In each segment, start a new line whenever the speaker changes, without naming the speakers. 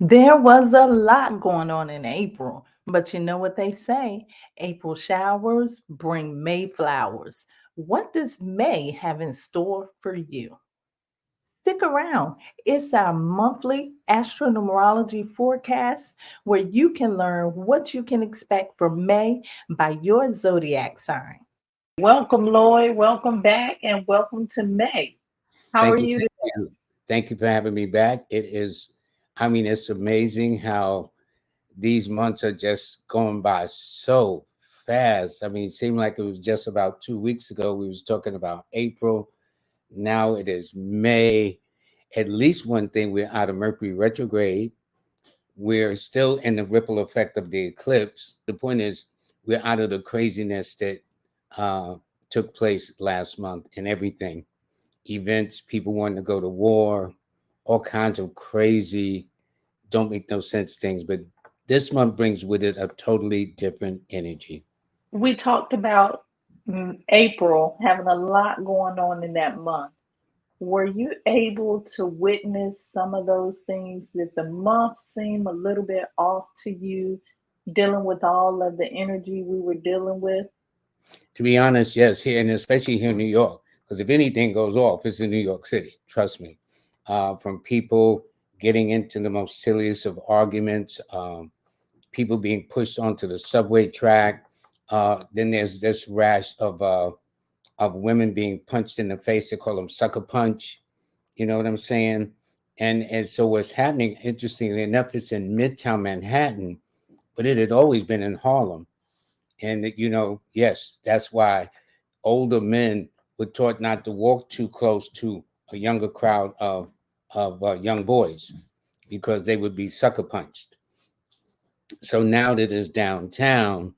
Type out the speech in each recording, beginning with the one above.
There was a lot going on in April, but you know what they say? April showers bring May flowers. What does May have in store for you? Stick around. It's our monthly Astro-Numerology forecast where you can learn what you can expect for May by your zodiac sign. Welcome, Lloyd. Welcome back and welcome to May. How are
Thank you.
you
Thank
today?
you. Thank you for having me back. It is, I mean, it's amazing how these months are just going by so fast. I mean, it seemed like it was just about 2 weeks ago. We was talking about April. Now it is May. At least one thing, we're out of Mercury retrograde. We're still in the ripple effect of the eclipse. The point is, we're out of the craziness that uh, took place last month and everything. Events, people wanting to go to war, all kinds of crazy, don't make no sense things. But this month brings with it a totally different energy.
We talked about April having a lot going on in that month. Were you able to witness some of those things? Did the month seem a little bit off to you, dealing with all of the energy we were dealing with?
To be honest, yes, here and especially here in New York, because if anything goes off, it's in New York City. Trust me. From people getting into the most silliest of arguments, people being pushed onto the subway track. Then there's this rash of women being punched in the face. They call them sucker punch. You know what I'm saying? And so what's happening, interestingly enough, it's in Midtown Manhattan, but it had always been in Harlem. And yes, that's why older men were taught not to walk too close to a younger crowd of young boys because they would be sucker punched. So now that it's downtown,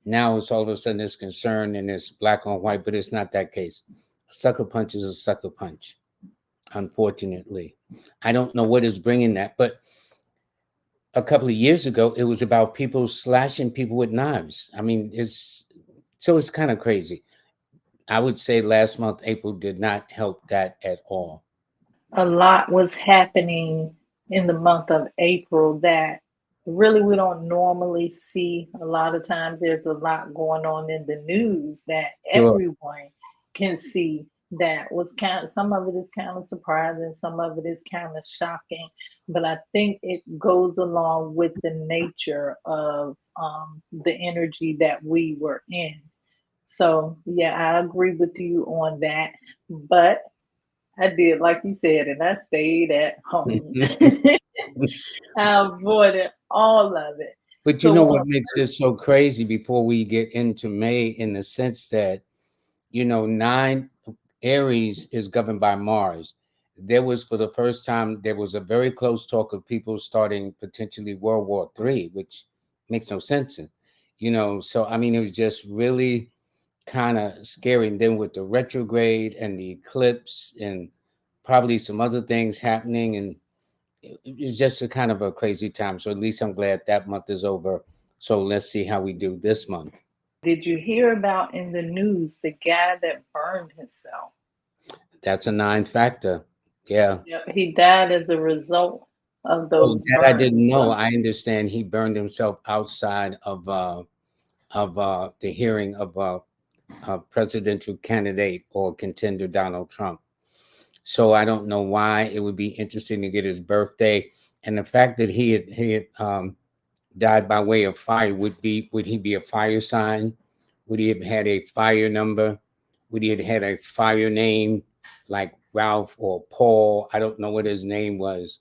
now it's all of a sudden it's concern and it's black on white, but it's not that case. A sucker punch is a sucker punch, unfortunately. I don't know what is bringing that, but a couple of years ago, it was about people slashing people with knives. I mean, it's kind of crazy. I would say last month, April did not help that at all.
A lot was happening in the month of April that really we don't normally see. A lot of times there's a lot going on in the news that
Sure.
everyone can see, that was kind of, some of it is kind of surprising, some of it is kind of shocking, but I think it goes along with the nature of the energy that we were in. So yeah, I agree with you on that. But I did, like you said, and I stayed at home. I avoided all of it.
But you
So
know
on
what
a
makes
person,
this so crazy before we get into May, in the sense that, nine Aries is governed by Mars. There was, for the first time, there was a very close talk of people starting potentially World War III, which makes no sense. So I mean, it was just really kind of scary. And then with the retrograde and the eclipse and probably some other things happening, and it's just a kind of a crazy time. So at least I'm glad that month is over. So let's see how we do this month.
did you hear about in the news the guy that burned himself?
That's a nine factor. Yeah.
Yep, he died as a result of
Oh,
those
that I
burns.
didn't know.
So
I understand he burned himself outside of the hearing of a presidential candidate or contender Donald Trump. So I don't know why. It would be interesting to get his birthday, and the fact that he had died by way of fire. Would he be a fire sign? Would he have had a fire number? Would he have had a fire name like Ralph or Paul? I don't know what his name was,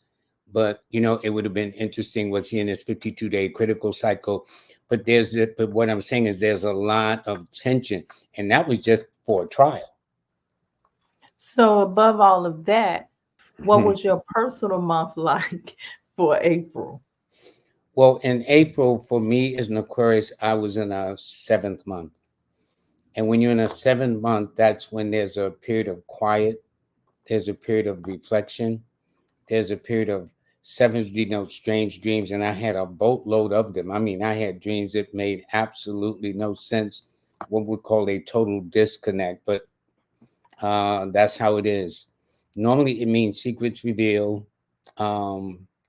but it would have been interesting. Was he in his 52-day critical cycle? But what I'm saying is there's a lot of tension, and that was just for a trial.
so above all of that, what was your personal month like for April?
Well, in April, for me as an Aquarius, I was in a seventh month. And when you're in a seventh month, that's when there's a period of quiet, there's a period of reflection, there's a period of seven, strange dreams. And I had a boatload of them. I mean, I had dreams that made absolutely no sense, what we call a total disconnect. But that's how it is. Normally, it means secrets revealed.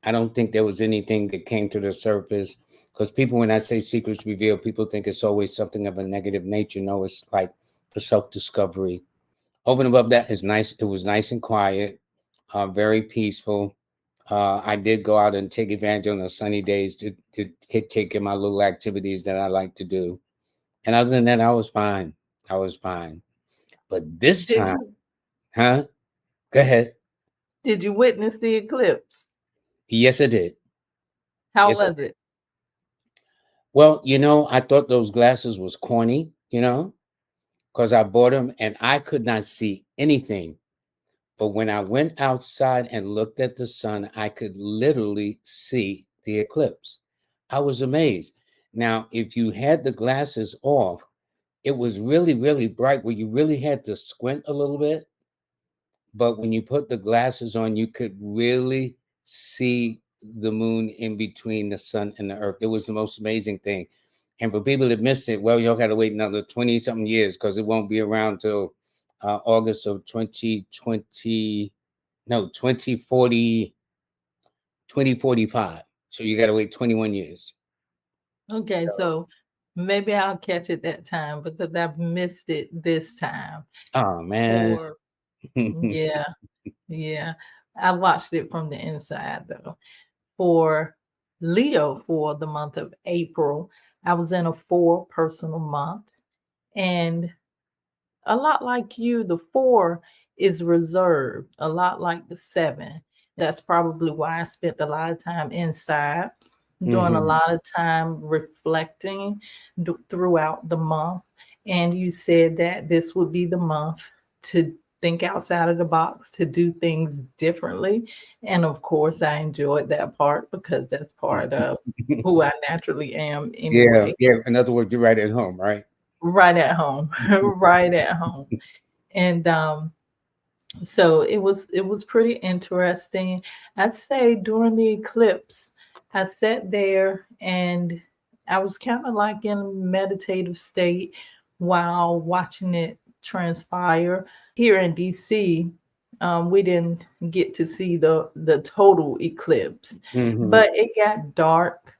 I don't think there was anything that came to the surface, because people, when I say secrets revealed, people think it's always something of a negative nature. No, it's like for self-discovery. Over and above that is nice. It was nice and quiet, very peaceful. I did go out and take advantage on the sunny days to take in my little activities that I like to do. And other than that, I was fine. I was fine. But this
Did
time,
you
huh? Go ahead.
did you witness the eclipse?
Yes, I did.
How
Yes, I
was
did.
it?
Well, I thought those glasses was corny, because I bought them and I could not see anything. But when I went outside and looked at the sun, I could literally see the eclipse. I was amazed. Now, if you had the glasses off, it was really, really bright where you really had to squint a little bit. But when you put the glasses on, you could really see the moon in between the sun and the earth. It was the most amazing thing. And for people that missed it, well, y'all got to wait another 20 something years, because it won't be around till August of 2020, no, 2045. So you got to wait 21 years.
Okay, so maybe I'll catch it that time because I've missed it this time.
Oh, man.
Or yeah, yeah. I watched it from the inside though. For Leo for the month of April, I was in a 4 personal month, and a lot like you, the 4 is reserved, a lot like the 7. That's probably why I spent a lot of time inside, doing a
Hmm.
lot of time reflecting throughout the month. And you said that this would be the month to think outside of the box, to do things differently. And of course, I enjoyed that part because that's part of who I naturally am
Yeah.
anyway.
Yeah. In other words, you're right at home, right?
Right at home, right at home. And so it was pretty interesting. I'd say during the eclipse, I sat there and I was kind of like in a meditative state while watching it transpire. Here in DC, we didn't get to see the total eclipse,
Hmm.
but it got dark.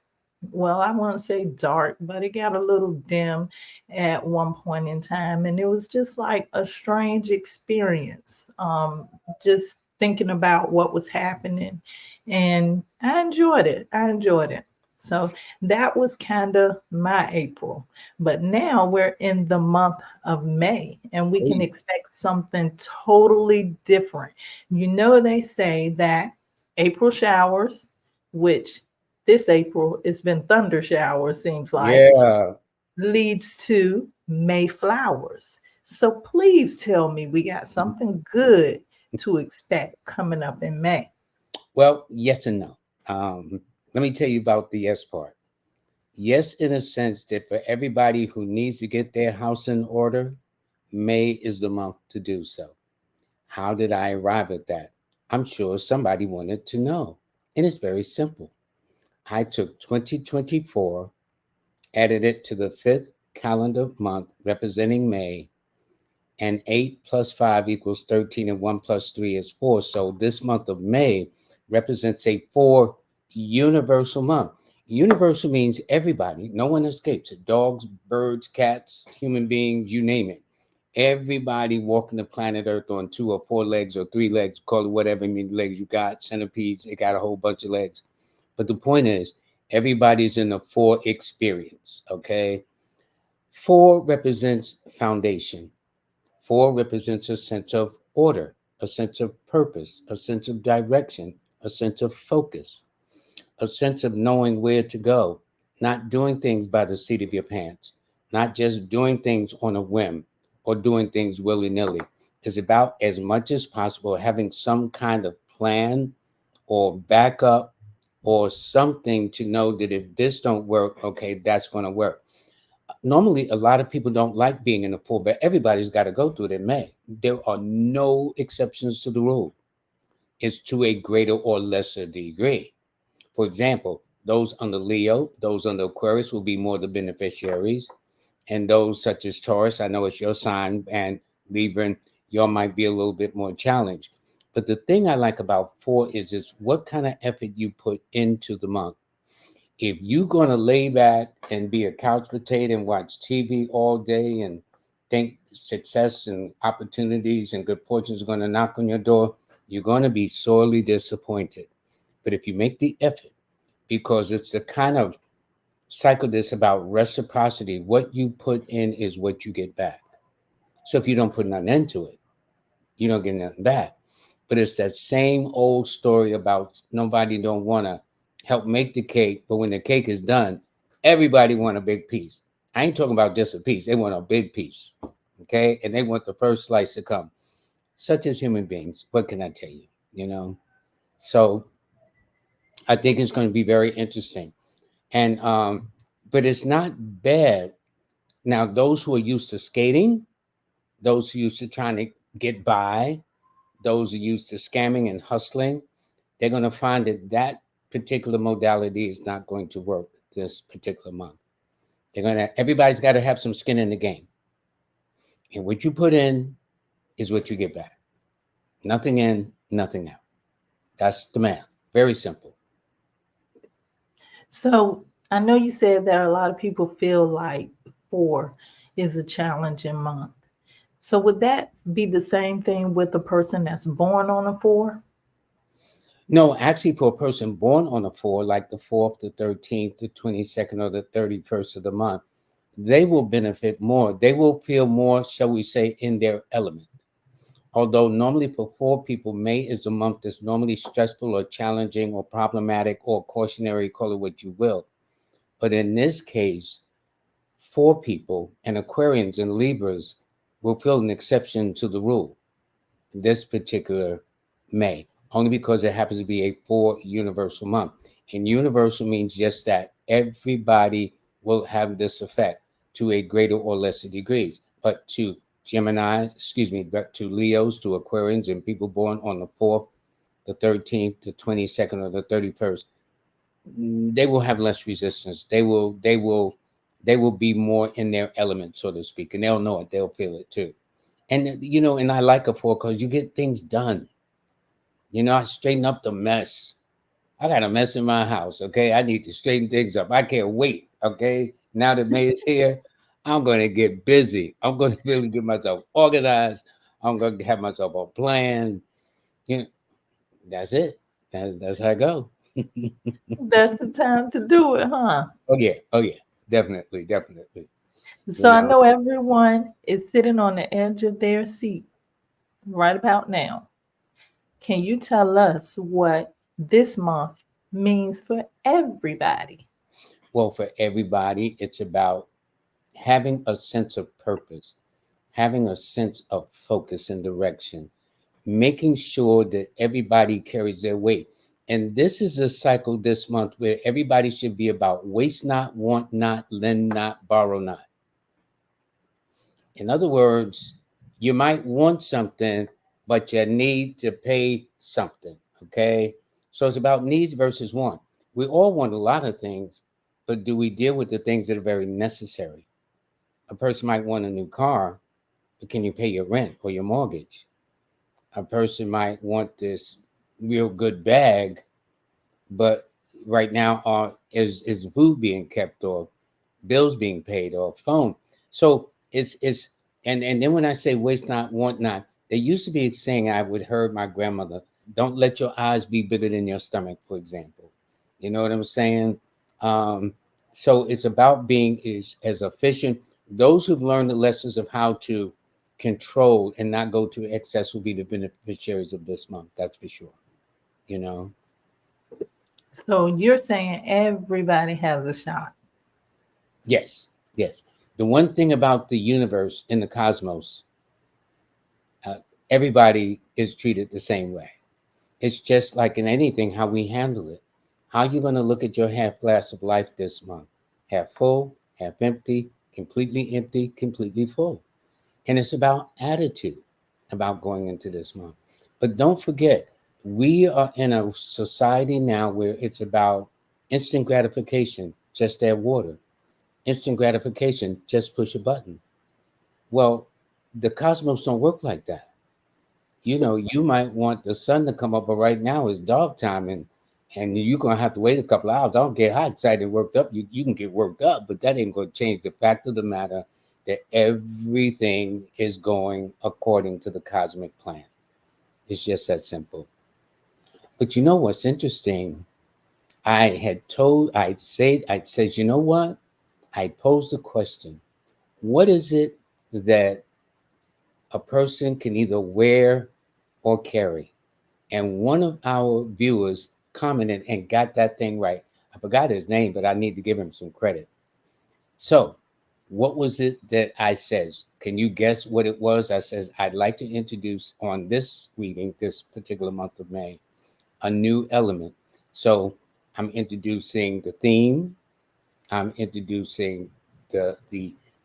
Well, I won't say dark, but it got a little dim at one point in time, and it was just like a strange experience. Just thinking about what was happening, and I enjoyed it. I enjoyed it. So that was kind of my April. But now we're in the month of May, and we can
Hey.
expect something totally different. They say that April showers, which this April it's been thunder showers, seems like,
Yeah.
leads to May flowers. So please tell me we got something good to expect coming up in May.
Well, yes and no. Let me tell you about the yes part. Yes, in a sense that for everybody who needs to get their house in order, May is the month to do so. How did I arrive at that? I'm sure somebody wanted to know. And it's very simple. I took 2024, added it to the fifth calendar month representing May, and 8 plus 5 equals 13, and 1 plus 3 is 4. So this month of May represents a 4 universal month. Universal means everybody, no one escapes it. Dogs, birds, cats, human beings, you name it. Everybody walking the planet Earth on 2 or 4 legs or 3 legs, call it whatever many legs you got. Centipedes, they got a whole bunch of legs. But the point is, everybody's in a 4 experience, okay? 4 represents foundation. 4 represents a sense of order, a sense of purpose, a sense of direction, a sense of focus, a sense of knowing where to go, not doing things by the seat of your pants, not just doing things on a whim or doing things willy nilly. It's about, as much as possible, having some kind of plan or backup or something to know that if this don't work, okay, that's going to work. Normally, a lot of people don't like being in the 4, but everybody's got to go through it in May. There are no exceptions to the rule. It's to a greater or lesser degree. For example, those under Leo, those under Aquarius will be more the beneficiaries. And those such as Taurus, I know it's your sign, and Libra, y'all might be a little bit more challenged. But the thing I like about 4 is what kind of effort you put into the month. If you're going to lay back and be a couch potato and watch TV all day and think success and opportunities and good fortunes are going to knock on your door, you're going to be sorely disappointed. But if you make the effort, because it's the kind of cycle that's about reciprocity, what you put in is what you get back. So if you don't put nothing into it, you don't get nothing back. But it's that same old story about nobody don't want to help make the cake, but when the cake is done, everybody want a big piece. I ain't talking about just a piece. They want a big piece, okay? And they want the first slice to come. Such as human beings, what can I tell you, you know? So I think it's going to be very interesting. And but it's not bad. Now, those who are used to skating, those who are used to trying to get by, those who are used to scamming and hustling, they're going to find that that particular modality is not going to work this particular month. Everybody's got to have some skin in the game. And what you put in is what you get back. Nothing in, nothing out. That's the math. Very simple.
So I know you said that a lot of people feel like 4 is a challenging month. So would that be the same thing with the person that's born on a 4?
No, actually, for a person born on a 4, like the 4th, the 13th, the 22nd, or the 31st of the month, they will benefit more. They will feel more, shall we say, in their element. Although normally for 4 people, May is a month that's normally stressful or challenging or problematic or cautionary, call it what you will. But in this case, 4 people and Aquarians and Libras will feel an exception to the rule this particular May, only because it happens to be a 4 universal month. And universal means just that everybody will have this effect to a greater or lesser degrees. But to Gemini, but to Leos, to Aquarians, and people born on the 4th, the 13th, the 22nd, or the 31st, they will have less resistance. They will be more in their element, so to speak, and they'll know it. They'll feel it too. And and I like a 4 because you get things done. I straighten up the mess. I got a mess in my house. Okay, I need to straighten things up. I can't wait. Okay, now that May is here, I'm going to get busy. I'm going to really get myself organized. I'm going to have myself a plan. That's it. That's how I go.
That's the time to do it, huh?
Oh yeah, definitely.
So I know everyone is sitting on the edge of their seat right about now. Can you tell us what this month means for everybody?
Well, for everybody, it's about having a sense of purpose, having a sense of focus and direction, making sure that everybody carries their weight. And this is a cycle this month where everybody should be about waste not, want not, lend not, borrow not. In other words, you might want something, but you need to pay something. Okay. So it's about needs versus want. We all want a lot of things, but do we deal with the things that are very necessary? A person might want a new car, but can you pay your rent or your mortgage? A person might want this real good bag, but right now is food being kept or bills being paid or phone. So it's and then when I say waste not, want not, there used to be a saying I would heard my grandmother, don't let your eyes be bigger than your stomach, for example. You know what I'm saying? Um, so it's about being as efficient. Those who've learned the lessons of how to control and not go to excess will be the beneficiaries of this month. That's for sure. You know?
So you're saying everybody has a shot.
Yes. The one thing about the universe in the cosmos, uh, everybody is treated the same way. It's just like in anything, how we handle it. How you going to look at your half glass of life this month? Half full, half empty, completely full. And it's about attitude about going into this month. But don't forget, we are in a society now where it's about instant gratification, just add water. Instant gratification, just push a button. Well, the cosmos don't work like that. You know, you might want the sun to come up, but right now it's dark time, and you're gonna have to wait a couple of hours. I don't get how excited and worked up you can get worked up, but that ain't gonna change the fact of the matter that everything is going according to the cosmic plan. It's just that simple. But you know what's interesting? I said, you know what? I posed the question, what is it that a person can either wear or carry? And one of our viewers commented and got that thing right. I forgot his name, but I need to give him some credit. So, what was it that I says? Can you guess what it was? I says, I'd like to introduce on this reading, this particular month of May, a new element. So, I'm introducing the theme. I'm introducing the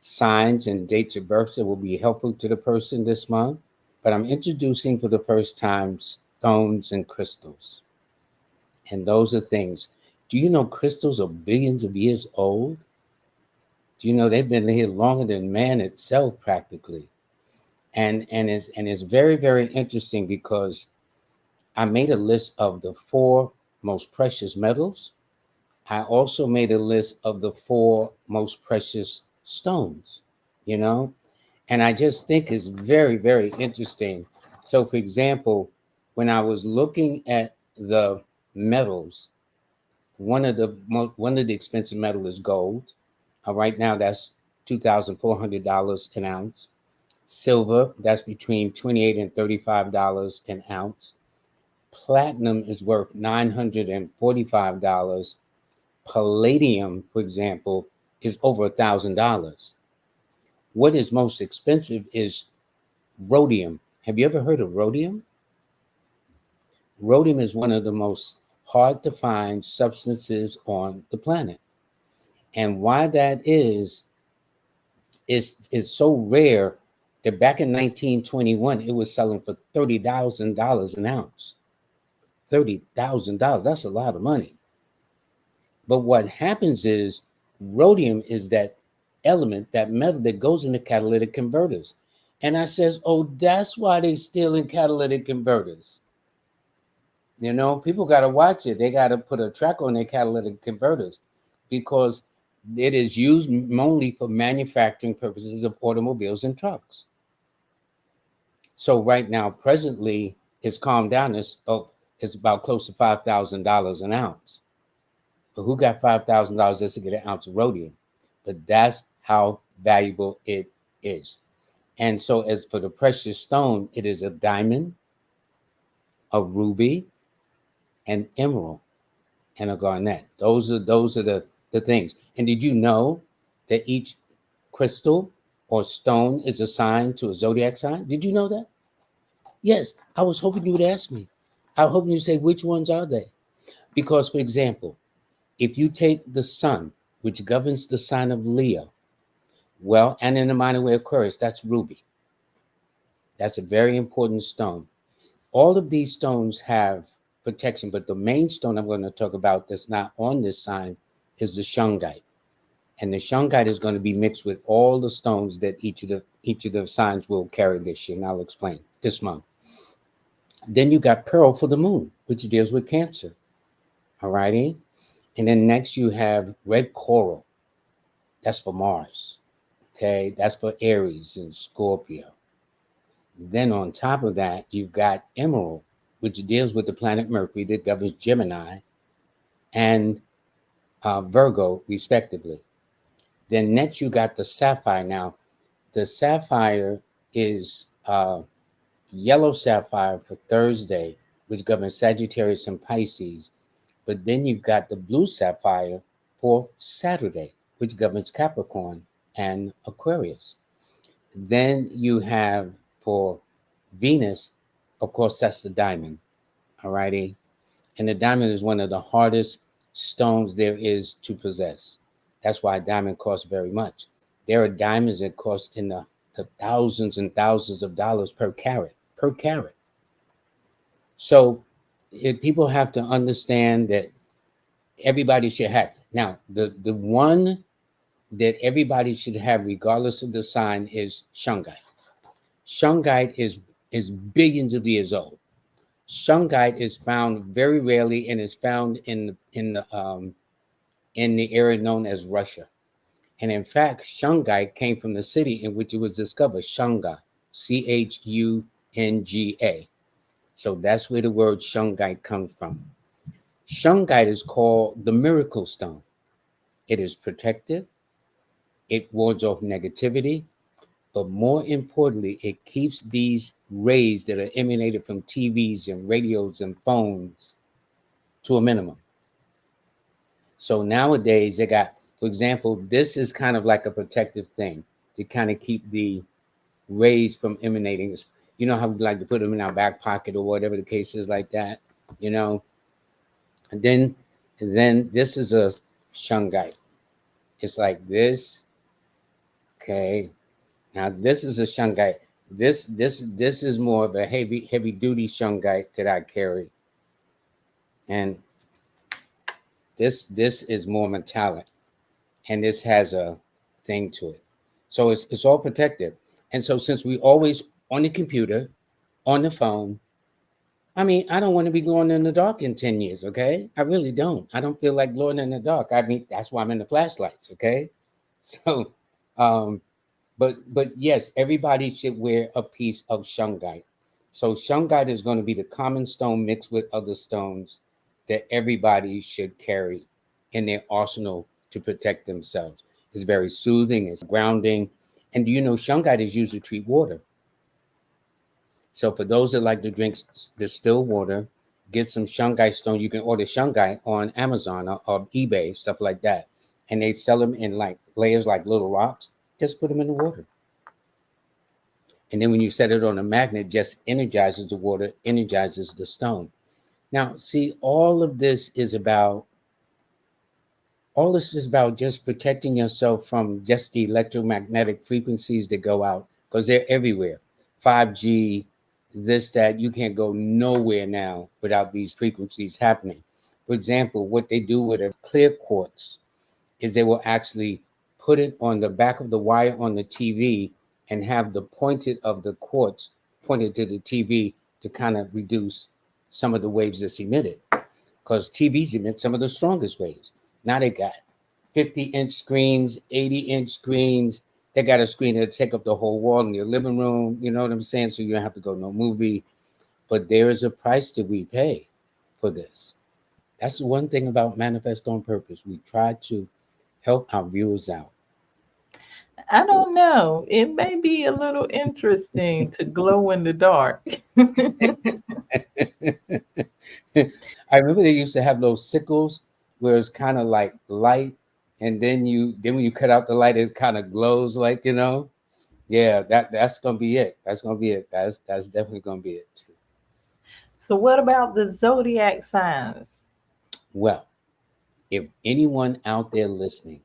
signs and dates of birth that will be helpful to the person this month. But I'm introducing for the first time stones and crystals. And those are things. Do you know crystals are billions of years old? Do you know they've been here longer than man itself, practically? And it's very, very interesting because I made a list of the 4 most precious metals. I also made a list of the 4 most precious stones, you know, and I just think it's very, very interesting. So, for example, when I was looking at the metals, one of the expensive metal is gold. Right now, that's $2,400 an ounce. Silver, that's between $28 and $35 an ounce. Platinum is worth $945. Palladium, for example, is over $1,000. What is most expensive is rhodium. Have you ever heard of rhodium? Rhodium is one of the most hard to find substances on the planet. And why that is so rare that back in 1921, it was selling for $30,000 an ounce. $30,000, that's a lot of money. But what happens is rhodium is that element, that metal that goes into catalytic converters. And I says, oh, that's why they stealing catalytic converters. You know, people got to watch it. They got to put a track on their catalytic converters because it is used mainly for manufacturing purposes of automobiles and trucks. So right now, presently, it's calmed down. It's about close to $5,000 an ounce. But who got $5,000 just to get an ounce of rhodium? But that's how valuable it is. And so, as for the precious stone, it is a diamond, a ruby, an emerald, and a garnet. Those are the things. And did you know that each crystal or stone is assigned to a zodiac sign? Did you know that? Yes. I was hoping you would ask me. I was hoping you'd say, which ones are they? Because, for example, if you take the sun, which governs the sign of Leo, well, and in the minor way Aquarius, that's ruby. That's a very important stone. All of these stones have protection, but the main stone I'm going to talk about that's not on this sign is the shungite. And the shungite is going to be mixed with all the stones that each of the signs will carry this year. And I'll explain this month. Then you got pearl for the moon, which deals with Cancer. All righty. And then next you have red coral. That's for Mars. Okay. That's for Aries and Scorpio. Then on top of that, you've got emerald, which deals with the planet Mercury that governs Gemini and Virgo, respectively. Then next you got the sapphire. Now, the sapphire is yellow sapphire for Thursday, which governs Sagittarius and Pisces. But then you've got the blue sapphire for Saturday, which governs Capricorn and Aquarius. Then you have for Venus, of course, that's the diamond. All righty. And the diamond is one of the hardest stones there is to possess. That's why a diamond costs very much. There are diamonds that cost in the thousands and thousands of dollars per carat. So people have to understand that everybody should have. Now, the one that everybody should have, regardless of the sign, is shungite. Shungite is is billions of years old. Shungite is found very rarely and is found in the area known as Russia. And in fact, Shungite came from the city in which it was discovered, Shunga, Chunga. So that's where the word Shungite comes from. Shungite is called the miracle stone. It is protective, it wards off negativity, but more importantly, it keeps these rays that are emanated from TVs and radios and phones to a minimum. So nowadays they got, for example, this is kind of like a protective thing to kind of keep the rays from emanating. You know how we like to put them in our back pocket or whatever the case is like that, you know. And then this is a shungite. It's like this. Okay. Now this is a shungite. This is more of a heavy duty shungite that I carry. And this is more metallic. And this has a thing to it. So it's all protective. And so since we always on the computer, on the phone, I mean, I don't want to be going in the dark in 10 years, okay? I really don't. I don't feel like going in the dark. I mean, that's why I'm in the flashlights, okay? So, but yes, everybody should wear a piece of shungite. So shungite is going to be the common stone mixed with other stones that everybody should carry in their arsenal to protect themselves. It's very soothing, it's grounding. And do you know shungite is used to treat water? So for those that like to drink distilled water, get some shungite stone. You can order shungite on Amazon or eBay, stuff like that. And they sell them in like layers like little rocks. Just put them in the water. And then when you set it on a magnet, just energizes the water, energizes the stone. Now, see, all this is about just protecting yourself from just the electromagnetic frequencies that go out, because they're everywhere. 5G, this, that, you can't go nowhere now without these frequencies happening. For example, what they do with a clear quartz is they will actually put it on the back of the wire on the TV and have the pointed of the quartz pointed to the TV to kind of reduce some of the waves that's emitted, because TVs emit some of the strongest waves. Now they got 50-inch screens, 80-inch screens. They got a screen that take up the whole wall in your living room. You know what I'm saying? So you don't have to go to no movie. But there is a price that we pay for this. That's the one thing about Manifest on Purpose. We try to help our viewers out.
I don't know. It may be a little interesting to glow in the dark.
I remember they used to have those sickles where it's kind of like light, and then when you cut out the light, it kind of glows, like, you know. Yeah, that's gonna be it. That's gonna be it. That's definitely gonna be it too.
So, what about the zodiac signs?
Well, if anyone out there listening,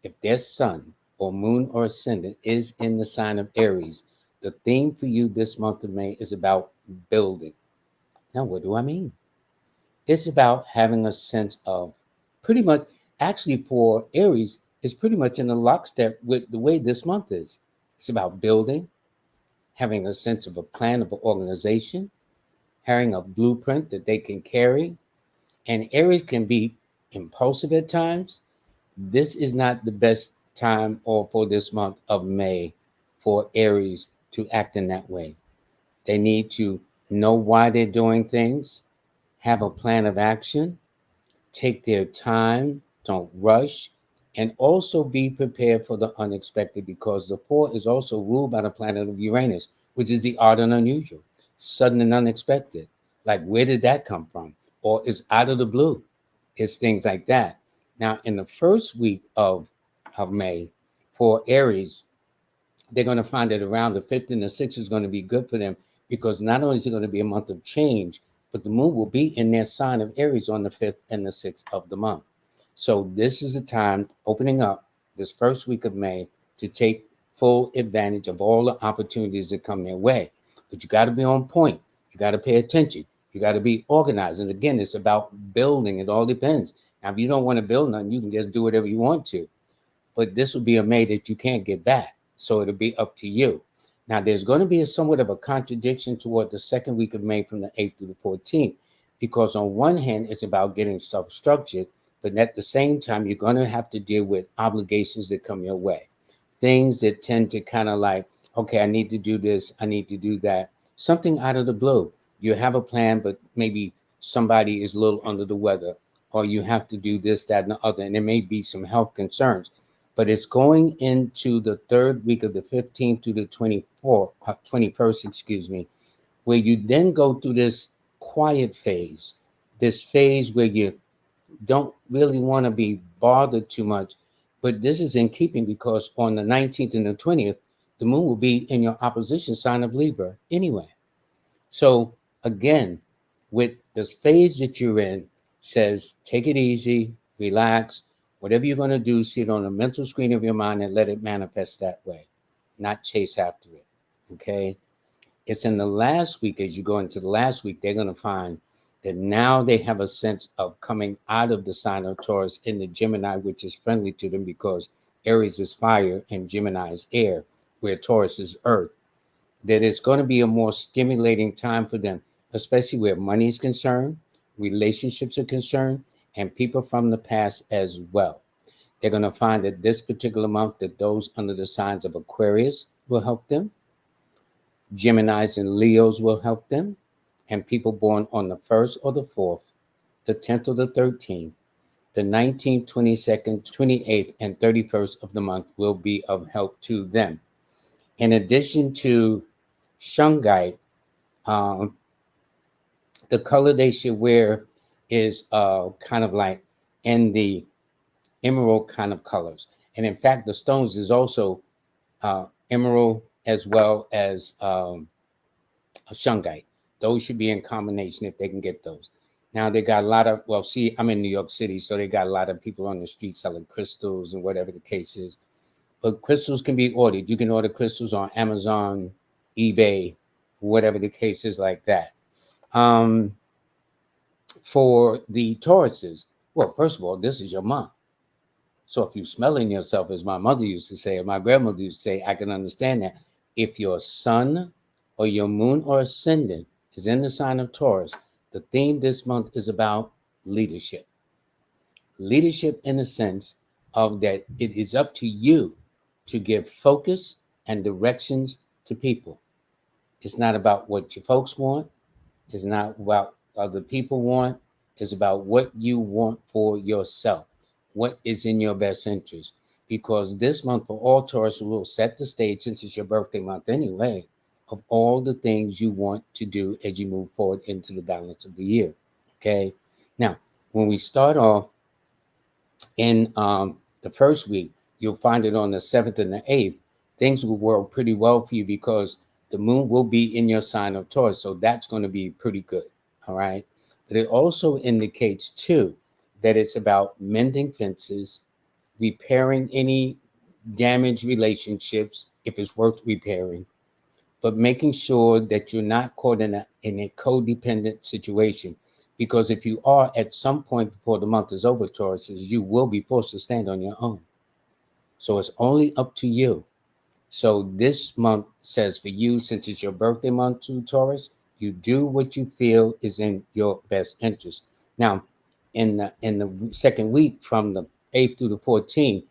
if their sun or moon or ascendant is in the sign of Aries, the theme for you this month of May is about building. Now, what do I mean? It's about having a sense of, pretty much, actually for Aries, it's pretty much in a lockstep with the way this month is. It's about building, having a sense of a plan of an organization, having a blueprint that they can carry. And Aries can be impulsive at times. This is not the best time or for this month of May for Aries to act in that way. They need to know why they're doing things, have a plan of action, take their time, don't rush, and also be prepared for the unexpected, because the four is also ruled by the planet of Uranus, which is the odd and unusual, sudden and unexpected. Like, where did that come from? Or it's out of the blue. It's things like that. Now, in the first week of May for Aries, they're going to find that around the 5th and the 6th is going to be good for them, because not only is it going to be a month of change, but the moon will be in their sign of Aries on the 5th and the 6th of the month. So this is the time opening up this first week of May to take full advantage of all the opportunities that come their way. But you got to be on point. You got to pay attention. You got to be organized. And again, it's about building. It all depends. Now, if you don't want to build nothing, you can just do whatever you want to. But this will be a May that you can't get back. So it'll be up to you. Now, there's going to be somewhat of a contradiction toward the second week of May from the 8th through the 14th, because on one hand, it's about getting stuff structured, but at the same time, you're going to have to deal with obligations that come your way. Things that tend to kind of like, okay, I need to do this, I need to do that. Something out of the blue. You have a plan, but maybe somebody is a little under the weather, or you have to do this, that, and the other, and there may be some health concerns. But it's going into the third week of the 15th to the 21st, excuse me, where you then go through this quiet phase, this phase where you don't really want to be bothered too much. But this is in keeping, because on the 19th and the 20th, the moon will be in your opposition sign of Libra anyway. So again, with this phase that you're in, says take it easy, relax. Whatever you're going to do, see it on the mental screen of your mind and let it manifest that way, not chase after it. Okay? It's in the last week, as you go into the last week, they're going to find that now they have a sense of coming out of the sign of Taurus in the Gemini, which is friendly to them, because Aries is fire and Gemini is air, where Taurus is earth. That it's going to be a more stimulating time for them, especially where money is concerned, relationships are concerned, and people from the past as well. They're going to find that this particular month, that those under the signs of Aquarius will help them, Geminis and Leos will help them, and people born on the 1st or the 4th, the 10th or the 13th, the 19th, 22nd, 28th, and 31st of the month will be of help to them. In addition to shungite, the color they should wear is kind of like in the emerald kind of colors. And in fact, the stones is also emerald as well as shungite. Those should be in combination if they can get those. Now they got a lot of, well, see, I'm in New York City, so they got a lot of people on the street selling crystals and whatever the case is. But crystals can be ordered. You can order crystals on Amazon, eBay, whatever the case is like that. For the Tauruses, well, first of all, this is your month. So if you're smelling yourself, as my mother used to say, or my grandmother used to say, I can understand that. If your sun or your moon or ascendant is in the sign of Taurus, the theme this month is about leadership. Leadership in the sense of that it is up to you to give focus and directions to people. It's not about what your folks want. It's not about other people want. It's about what you want for yourself. What is in your best interest? Because this month for all Taurus will set the stage, since it's your birthday month anyway, of all the things you want to do as you move forward into the balance of the year. Okay. Now, when we start off in the first week, you'll find it on the 7th and the 8th. Things will work pretty well for you because the moon will be in your sign of Taurus. So that's going to be pretty good. All right. But it also indicates, too, that it's about mending fences, repairing any damaged relationships, if it's worth repairing, but making sure that you're not caught in a codependent situation. Because if you are, at some point before the month is over, Taurus, you will be forced to stand on your own. So it's only up to you. So this month says for you, since it's your birthday month too, Taurus, you do what you feel is in your best interest. Now, in the second week from the 8th through the 14th,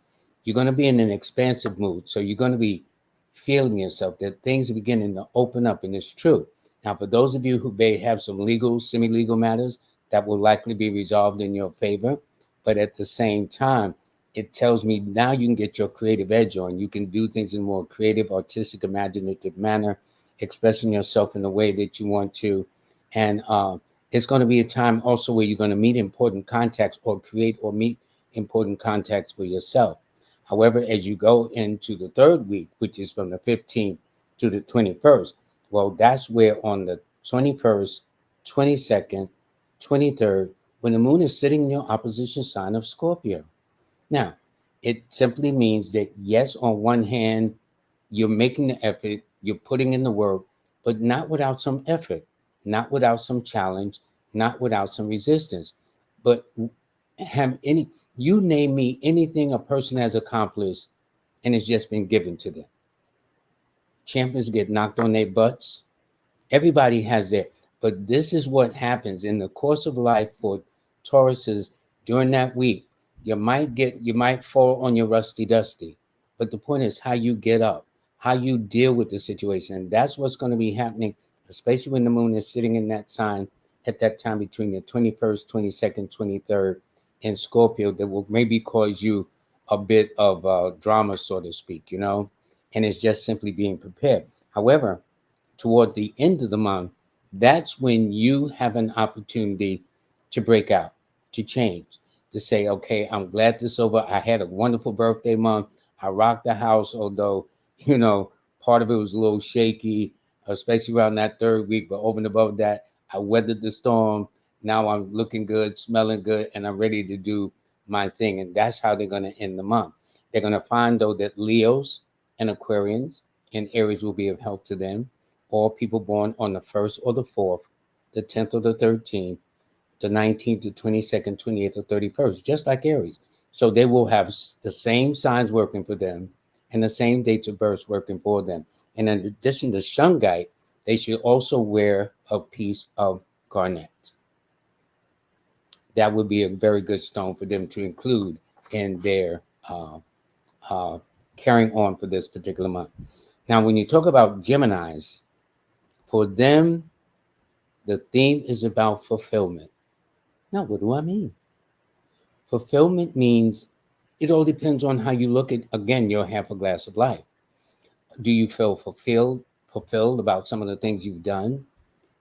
you're going to be in an expansive mood. So you're going to be feeling yourself, that things are beginning to open up, and it's true. Now, for those of you who may have some legal, semi-legal matters, that will likely be resolved in your favor. But at the same time, it tells me now you can get your creative edge on. You can do things in a more creative, artistic, imaginative manner, expressing yourself in the way that you want to. And it's going to be a time also where you're going to meet important contacts or create or meet important contacts for yourself. However, as you go into the third week, which is from the 15th to the 21st, well, that's where on the 21st, 22nd, 23rd, when the moon is sitting in your opposition sign of Scorpio. Now, it simply means that, yes, on one hand, you're making the effort, you're putting in the work, but not without some effort, not without some challenge, not without some resistance. But you name me anything a person has accomplished and it's just been given to them. champions get knocked on their butts. Everybody has that. But this is what happens in the course of life for Tauruses during that week. You might fall on your rusty dusty. But the point is how you get up, how you deal with the situation. And that's what's going to be happening, especially when the moon is sitting in that sign at that time between the 21st, 22nd, 23rd in Scorpio, that will maybe cause you a bit of drama, so to speak, and it's just simply being prepared. However, toward the end of the month, that's when you have an opportunity to break out, to change, to say, okay, I'm glad this is over. I had a wonderful birthday month. I rocked the house, although, part of it was a little shaky, especially around that third week. But over and above that, I weathered the storm. Now I'm looking good, smelling good, and I'm ready to do my thing. And that's how they're going to end the month. They're going to find, though, that Leos and Aquarians and Aries will be of help to them. All people born on the 1st or the 4th, the 10th or the 13th, the 19th, the 22nd, 28th, or 31st, just like Aries. So they will have the same signs working for them and the same dates of birth working for them. And in addition to shungite, they should also wear a piece of garnet. That would be a very good stone for them to include in their carrying on for this particular month. Now, when you talk about Geminis, for them, the theme is about fulfillment. Now, what do I mean? Fulfillment means it all depends on how you look at, again, your half a glass of life. Do you feel fulfilled about some of the things you've done?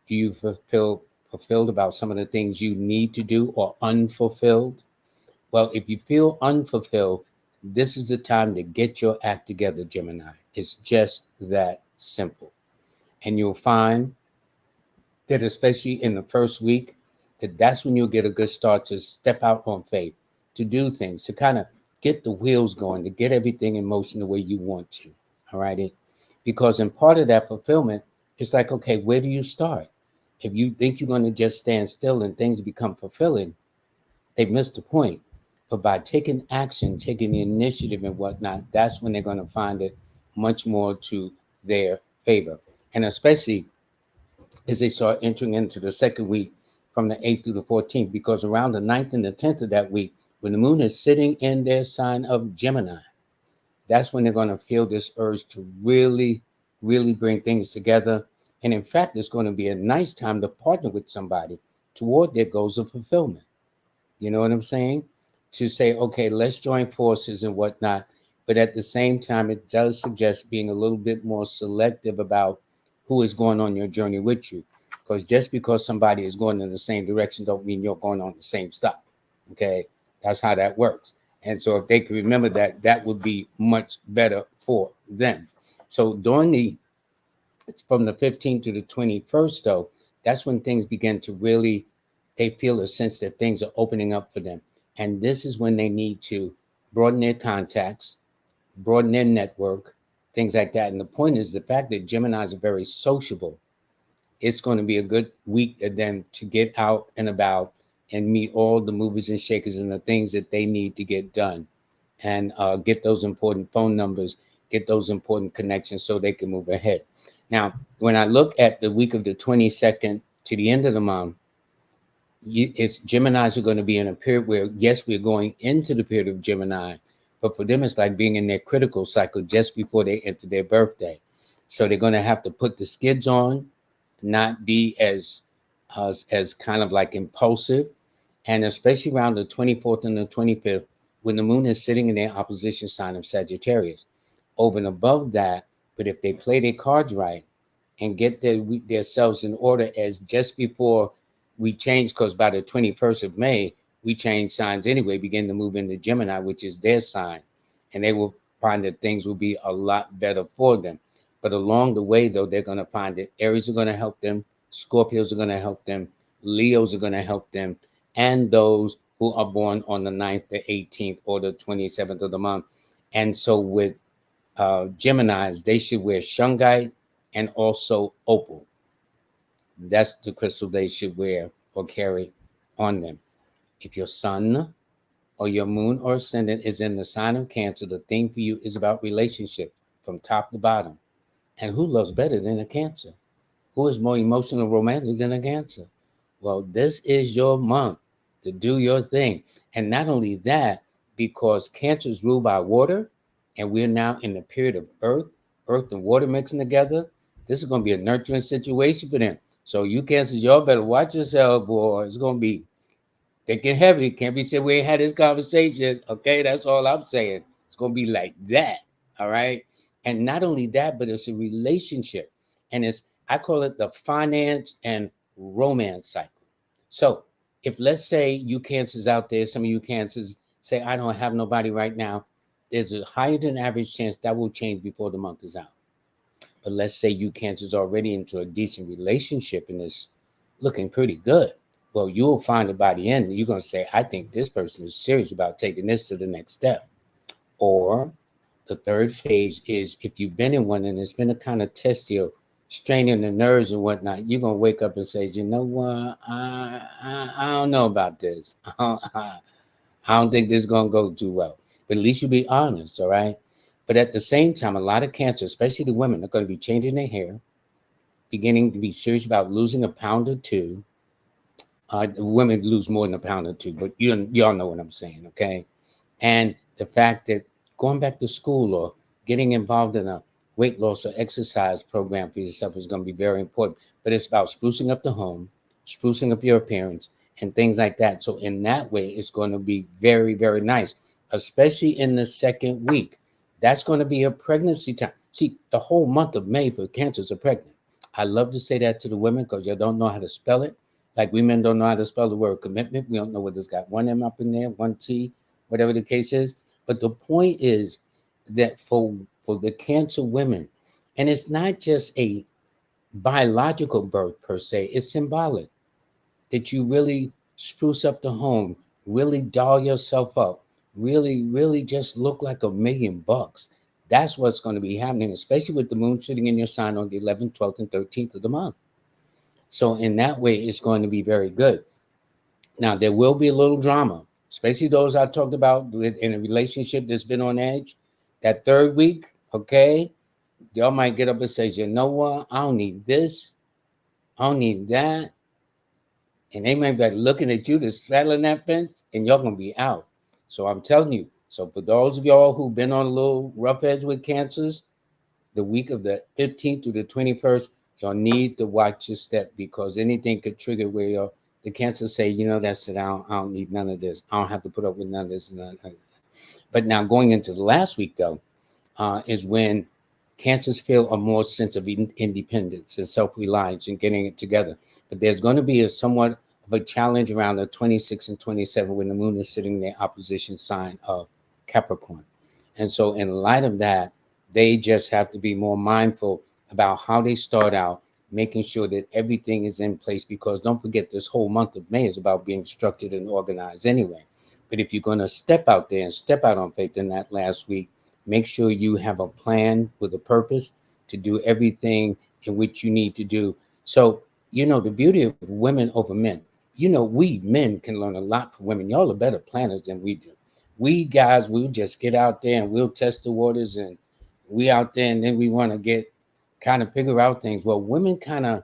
Do you feel fulfilled about some of the things you need to do, or unfulfilled? Well, if you feel unfulfilled, this is the time to get your act together, Gemini. It's just that simple. And you'll find that especially in the first week, that's when you'll get a good start to step out on faith, to do things, to kind of get the wheels going, to get everything in motion the way you want to. All righty. Because in part of that fulfillment, it's like, okay, where do you start? If you think you're going to just stand still and things become fulfilling, they've missed the point. But by taking action, taking the initiative and whatnot, that's when they're going to find it much more to their favor. And especially as they start entering into the second week from the 8th through the 14th, because around the 9th and the 10th of that week, when the moon is sitting in their sign of Gemini, that's when they're going to feel this urge to really, really bring things together. And in fact, it's going to be a nice time to partner with somebody toward their goals of fulfillment. You know what I'm saying? To say, okay, let's join forces and whatnot. But at the same time, it does suggest being a little bit more selective about who is going on your journey with you. Because just because somebody is going in the same direction don't mean you're going on the same stuff. Okay? That's how that works. And so if they can remember that, that would be much better for them. So from the 15th to the 21st, though, that's when things begin to really, they feel a sense that things are opening up for them. And this is when they need to broaden their contacts, broaden their network, things like that. And the point is the fact that Geminis are very sociable. It's going to be a good week for them to get out and about and meet all the movers and shakers and the things that they need to get done, and get those important phone numbers, get those important connections so they can move ahead. Now, when I look at the week of the 22nd to the end of the month, it's Geminis are going to be in a period where, yes, we're going into the period of Gemini, but for them, it's like being in their critical cycle just before they enter their birthday. So they're going to have to put the skids on, not be as kind of like impulsive, and especially around the 24th and the 25th, when the moon is sitting in their opposition sign of Sagittarius. Over and above that, but if they play their cards right and get themselves in order, as just before we change, because by the 21st of May, we change signs anyway, begin to move into Gemini, which is their sign, and they will find that things will be a lot better for them. But along the way, though, they're going to find that Aries are going to help them, Scorpios are going to help them, Leos are going to help them, and those who are born on the 9th, the 18th, or the 27th of the month. And so with Geminis, they should wear shungite and also opal. That's the crystal they should wear or carry on them. If your sun or your moon or ascendant is in the sign of Cancer, the theme for you is about relationships from top to bottom. And who loves better than a Cancer? Who is more emotional romantic than a Cancer? Well, this is your month to do your thing. And not only that, because Cancer is ruled by water, and we're now in the period of earth and water mixing together, this is going to be a nurturing situation for them. So you Cancers, y'all better watch yourself, boy. It's going to be thick and heavy. Can't be saying we ain't had this conversation. Okay, that's all I'm saying. It's going to be like that. All right. And not only that, but it's a relationship. And I call it the finance and romance cycle. So if let's say you Cancers out there, some of you Cancers say, I don't have nobody right now, there's a higher than average chance that will change before the month is out. But let's say you Cancers already into a decent relationship and it's looking pretty good. Well, you'll find it by the end. You're going to say, I think this person is serious about taking this to the next step. Or the third phase is if you've been in one and it's been a kind of testy or straining the nerves and whatnot, you're going to wake up and say, you know what? I don't know about this. I don't think this is going to go too well. But at least you'll be honest, all right? But at the same time, a lot of Cancer, especially the women, are going to be changing their hair, beginning to be serious about losing a pound or two. Women lose more than a pound or two, but y'all know what I'm saying, okay? And the fact that going back to school or getting involved in a weight loss or exercise program for yourself is going to be very important. But it's about sprucing up the home, sprucing up your appearance, and things like that. So in that way, it's going to be very, very nice, especially in the second week. That's going to be a pregnancy time. See, the whole month of May for Cancers are pregnant. I love to say that to the women because you don't know how to spell it. Like we men don't know how to spell the word commitment. We don't know whether it's got one M up in there, one T, whatever the case is. But the point is that for the Cancer women, and it's not just a biological birth per se, it's symbolic that you really spruce up the home, really doll yourself up, really, really just look like $1,000,000. That's what's going to be happening, especially with the moon sitting in your sign on the 11th, 12th, and 13th of the month. So in that way, it's going to be very good. Now, there will be a little drama, especially those I talked about in a relationship that's been on edge. That third week, okay, y'all might get up and say, you know what? I don't need this. I don't need that. And they might be looking at you to straddling that fence, and y'all going to be out. So I'm telling you. So for those of y'all who've been on a little rough edge with Cancers, the week of the 15th through the 21st, y'all need to watch your step because anything could trigger where the Cancer say, you know, that's it. I don't need none of this. I don't have to put up with none of this. But now going into the last week, though, is when Cancers feel a more sense of independence and self-reliance and getting it together. But there's going to be a somewhat of a challenge around the 26 and 27 when the moon is sitting in the opposition sign of Capricorn. And so in light of that, they just have to be more mindful about how they start out, making sure that everything is in place because don't forget this whole month of May is about being structured and organized anyway. But if you're going to step out there and step out on faith in that last week, make sure you have a plan with a purpose to do everything in which you need to do. So, you know, the beauty of women over men, you know, we men can learn a lot from women. Y'all are better planners than we do. We guys, we'll just get out there and we'll test the waters and we out there and then we want to get kind of figure out things. Well, women kind of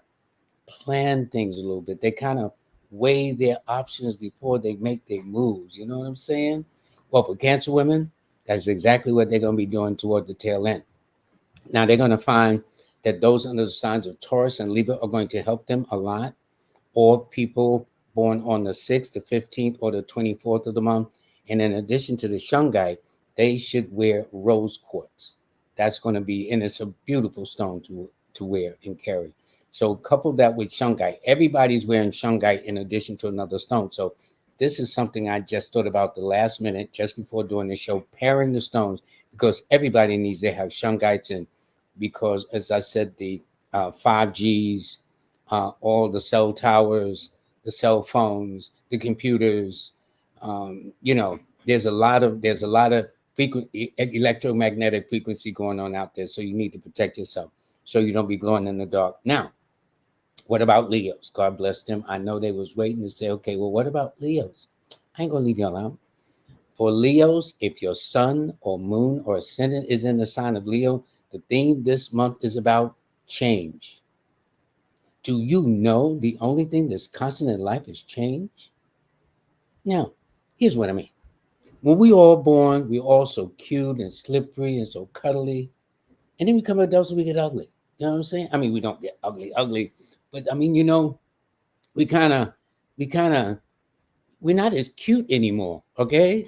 plan things a little bit. They kind of weigh their options before they make their moves. You know what I'm saying? Well, for Cancer women, that's exactly what they're going to be doing toward the tail end. Now, they're going to find that those under the signs of Taurus and Libra are going to help them a lot, or people born on the 6th, the 15th, or the 24th of the month. And in addition to the shungite, they should wear rose quartz. That's going to be, and it's a beautiful stone to wear and carry. So couple that with shungite. Everybody's wearing shungite in addition to another stone. So this is something I just thought about the last minute, just before doing the show, pairing the stones, because everybody needs to have shungites in, because as I said, the 5Gs, all the cell towers, the cell phones, the computers, you know, there's a lot of electromagnetic frequency going on out there. So you need to protect yourself so you don't be glowing in the dark. Now, what about Leos? God bless them. I know they was waiting to say, okay, well, what about Leos? I ain't gonna leave y'all out. For Leos, if your sun or moon or ascendant is in the sign of Leo, The theme this month is about change. Do you know the only thing that's constant in life is change? Now, here's what I mean. When we all born, we all so cute and slippery and so cuddly. And then we become adults and we get ugly. You know what I'm saying? I mean, we don't get ugly. But I mean, we kind of, we kind of, we're not as cute anymore. Okay.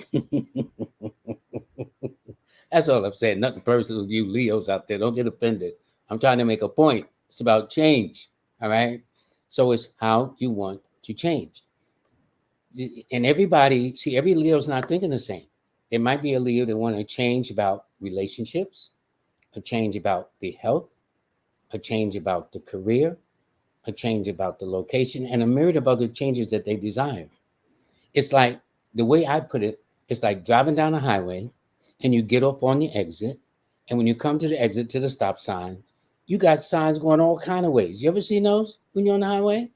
That's all I'm saying. Nothing personal to you Leos out there. Don't get offended. I'm trying to make a point. It's about change. All right. So it's how you want to change. And everybody, see, every Leo's not thinking the same. There might be a Leo that want to change about relationships, a change about the health, a change about the career, a change about the location, and a myriad of other changes that they desire. It's like, the way I put it, it's like driving down a highway and you get off on the exit. And when you come to the exit to the stop sign, you got signs going all kind of ways. You ever seen those when you're on the highway?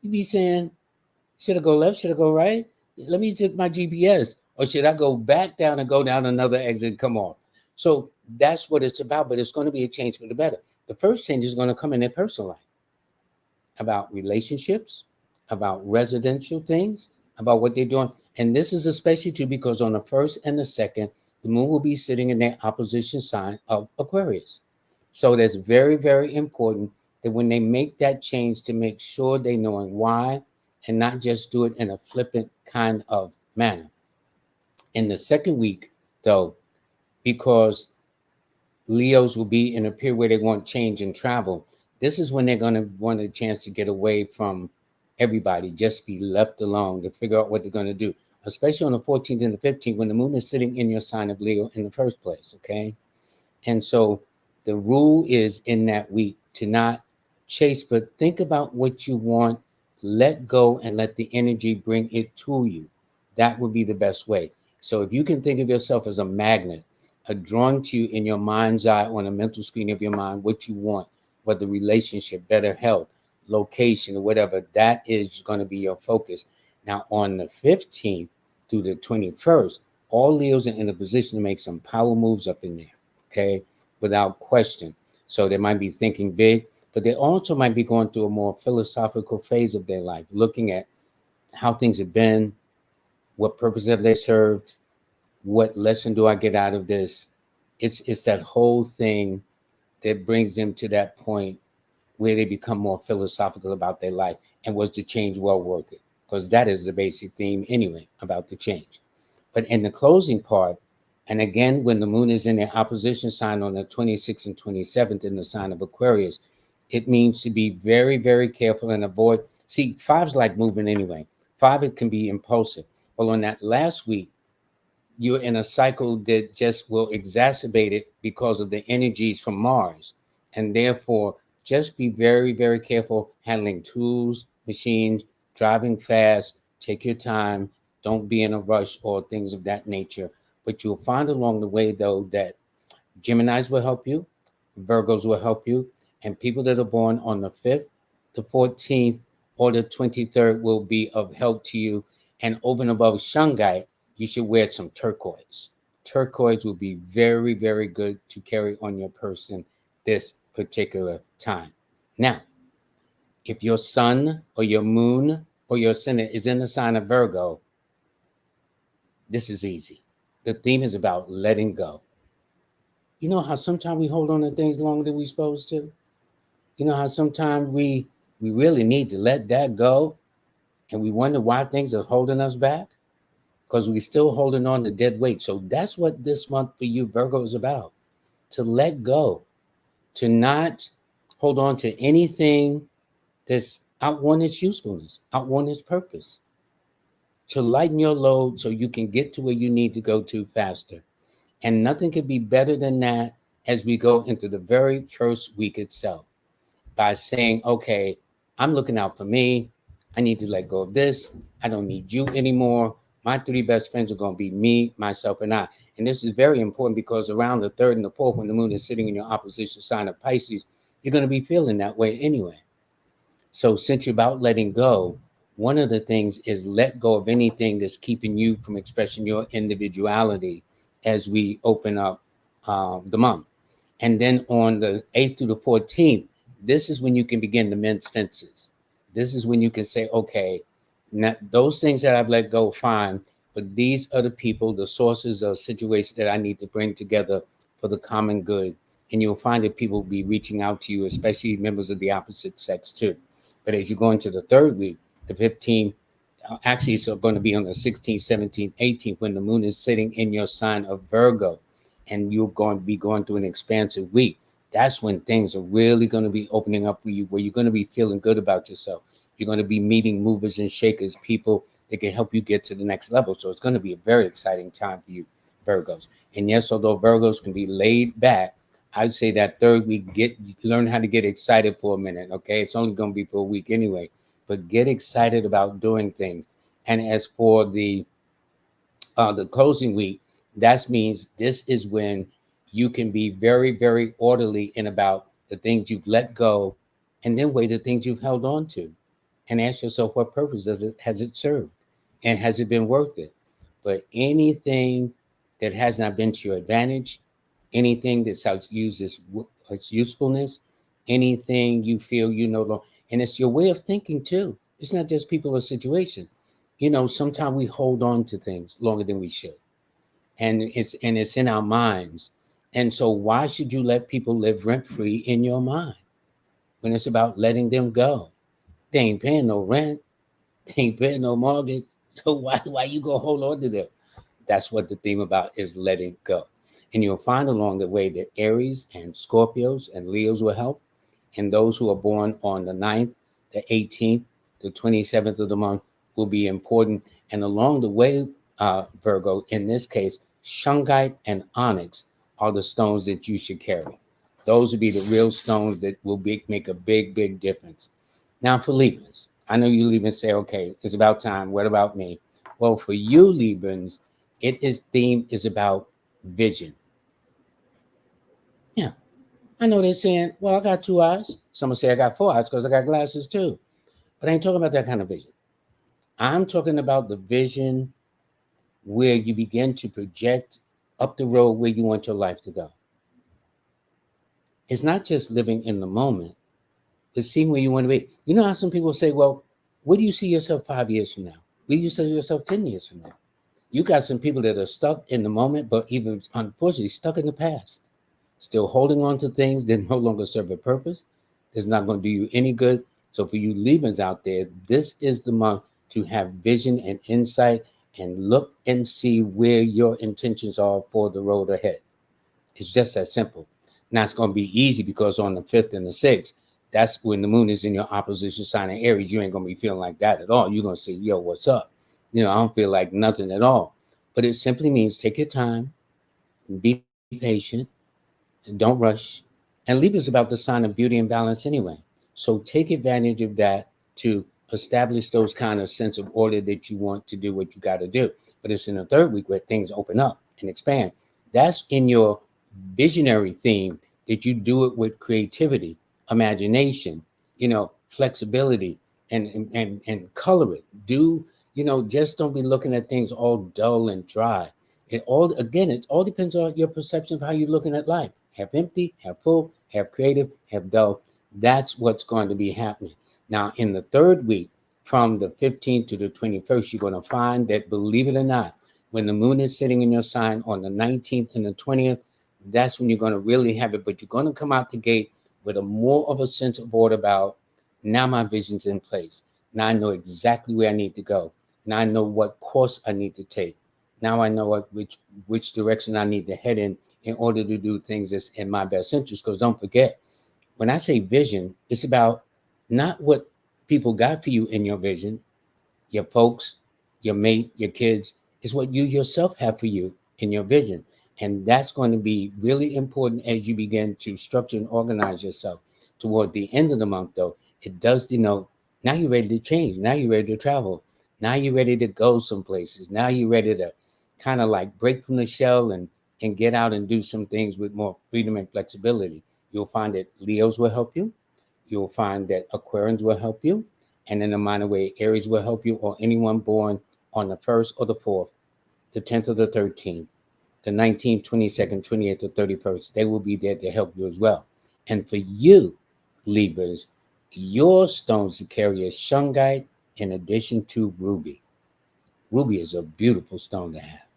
You be saying, should I go left? Should I go right? Let me check my GPS. Or should I go back down and go down another exit and come on? So that's what it's about, but it's going to be a change for the better. The first change is going to come in their personal life, about relationships, about residential things, about what they're doing. And this is especially true because on the 1st and the 2nd, the moon will be sitting in their opposition sign of Aquarius. So that's very, very important that when they make that change, to make sure they knowing why and not just do it in a flippant kind of manner. In the second week, though, because Leos will be in a period where they want change and travel, this is when they're going to want a chance to get away from everybody, just be left alone to figure out what they're going to do, especially on the 14th and the 15th when the moon is sitting in your sign of Leo in the first place, okay? And so the rule is in that week to not chase, but think about what you want, let go, and let the energy bring it to you. That would be the best way. So if you can think of yourself as a magnet, a drawing to you in your mind's eye on a mental screen of your mind, what you want, whether relationship, better health, location, or whatever, that is going to be your focus. Now, on the 15th through the 21st, all Leos are in a position to make some power moves up in there, okay, without question. So they might be thinking big, but they also might be going through a more philosophical phase of their life, looking at how things have been, what purpose have they served, what lesson do I get out of this? It's that whole thing that brings them to that point where they become more philosophical about their life. And was the change well worth it? Because that is the basic theme anyway about the change. But in the closing part, and again, when the moon is in their opposition sign on the 26th and 27th in the sign of Aquarius, it means to be very, very careful and avoid. See, five's like movement anyway. Five, it can be impulsive. Well, on that last week, you're in a cycle that just will exacerbate it because of the energies from Mars. And therefore, just be very, very careful handling tools, machines, driving fast, take your time, don't be in a rush or things of that nature. But you'll find along the way, though, that Geminis will help you, Virgos will help you, and people that are born on the 5th, the 14th, or the 23rd will be of help to you. And over and above Shungite, you should wear some turquoise. Turquoise will be very, very good to carry on your person this particular time. Now, if your sun or your moon or your ascendant is in the sign of Virgo, this is easy. The theme is about letting go. You know how sometimes we hold on to things longer than we're supposed to? You know how sometimes we really need to let that go and we wonder why things are holding us back? Because we're still holding on to dead weight. So that's what this month for you, Virgo, is about. To let go, to not hold on to anything that's outworn its usefulness, outworn its purpose, to lighten your load so you can get to where you need to go to faster. And nothing could be better than that as we go into the very first week itself, by saying, okay, I'm looking out for me. I need to let go of this. I don't need you anymore. My three best friends are going to be me, myself, and I. And this is very important because around the 3rd and the 4th, when the moon is sitting in your opposition sign of Pisces, you're going to be feeling that way anyway. So since you're about letting go, one of the things is let go of anything that's keeping you from expressing your individuality as we open up the month. And then on the 8th through the 14th, this is when you can begin to mend fences. This is when you can say, okay, now those things that I've let go, fine, but these are the people, the sources of situations that I need to bring together for the common good. And you'll find that people will be reaching out to you, especially members of the opposite sex too. But as you go into the third week, the 15th, actually it's going to be on the 16th, 17th, 18th, when the moon is sitting in your sign of Virgo, and you're going to be going through an expansive week. That's when things are really going to be opening up for you, where you're going to be feeling good about yourself. You're going to be meeting movers and shakers, people that can help you get to the next level. So it's going to be a very exciting time for you, Virgos. And yes, although Virgos can be laid back, I'd say that third week, learn how to get excited for a minute. Okay, it's only going to be for a week anyway, but get excited about doing things. And as for the closing week, that means this is when you can be very, very orderly in about the things you've let go, and then weigh the things you've held on to, and ask yourself, what purpose has it served, and has it been worth it? But anything that has not been to your advantage, anything that's used its usefulness, anything you feel you no longer, and it's your way of thinking too. It's not just people or situations. Sometimes we hold on to things longer than we should, and it's in our minds. And so why should you let people live rent free in your mind when it's about letting them go? They ain't paying no rent, they ain't paying no mortgage, so why you gonna hold on to them? That's what the theme about is, letting go. And you'll find along the way that Aries and Scorpios and Leos will help, and those who are born on the 9th, the 18th, the 27th of the month will be important. And along the way, Virgo, in this case, shungite and onyx are the stones that you should carry. Those would be the real stones that will make a big, big difference. Now, for Librans, I know you Librans say, okay, it's about time. What about me? Well, for you Librans, theme is about vision. Yeah, I know they're saying, well, I got 2 eyes. Some will say I got 4 eyes because I got glasses too. But I ain't talking about that kind of vision. I'm talking about the vision where you begin to project up the road where you want your life to go. It's not just living in the moment, but seeing where you want to be. You know how some people say, well, where do you see yourself 5 years from now? Where do you see yourself 10 years from now? You got some people that are stuck in the moment, but even unfortunately stuck in the past, still holding on to things that no longer serve a purpose. It's not going to do you any good. So for you Libras out there, this is the month to have vision and insight and look and see where your intentions are for the road ahead. It's just that simple. Now it's going to be easy because on the 5th and the 6th, that's when the moon is in your opposition sign of Aries. You ain't going to be feeling like that at all. You're going to say, yo, what's up? I don't feel like nothing at all. But it simply means take your time, be patient, and don't rush. And Libra is about the sign of beauty and balance anyway. So take advantage of that to establish those kind of sense of order that you want to do what you got to do. But it's in the third week where things open up and expand. That's in your visionary theme, that you do it with creativity, imagination, flexibility, and color it. Just don't be looking at things all dull and dry. It all depends on your perception of how you're looking at life. Have empty, have full, have creative, have dull. That's what's going to be happening. Now, in the third week, from the 15th to the 21st, you're going to find that, believe it or not, when the moon is sitting in your sign on the 19th and the 20th, that's when you're going to really have it. But you're going to come out the gate with a more of a sense of order about, now my vision's in place. Now I know exactly where I need to go. Now I know what course I need to take. Now I know which direction I need to head in order to do things that's in my best interest. Because don't forget, when I say vision, it's about not what people got for you in your vision, your folks, your mate, your kids. It's what you yourself have for you in your vision. And that's going to be really important as you begin to structure and organize yourself. Toward the end of the month, though, it does denote, now you're ready to change. Now you're ready to travel. Now you're ready to go some places. Now you're ready to kind of like break from the shell and get out and do some things with more freedom and flexibility. You'll find that Leos will help you. You'll find that Aquarians will help you. And in a minor way, Aries will help you, or anyone born on the 1st or the 4th, the 10th or the 13th, the 19th, 22nd, 28th, or 31st. They will be there to help you as well. And for you, Libras, your stones to carry is shungite in addition to ruby. Ruby is a beautiful stone to have.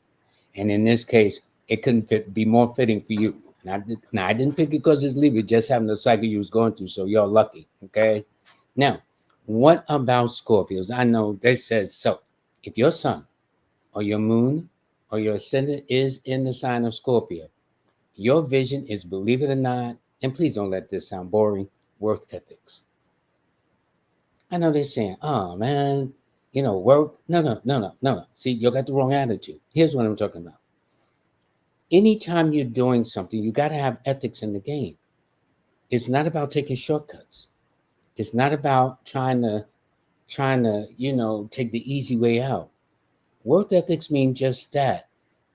And in this case, it couldn't be more fitting for you. Now, I didn't pick it because it's Libra, just having the cycle you was going through, so you're lucky, okay? Now, what about Scorpios? I know they said, so if your sun or your moon or your ascendant is in the sign of Scorpio, your vision is, believe it or not, and please don't let this sound boring, work ethics. I know they're saying, oh man, work. No. See, you got the wrong attitude. Here's what I'm talking about. Anytime you're doing something, you got to have ethics in the game. It's not about taking shortcuts. It's not about trying to, take the easy way out. Work ethics mean just that.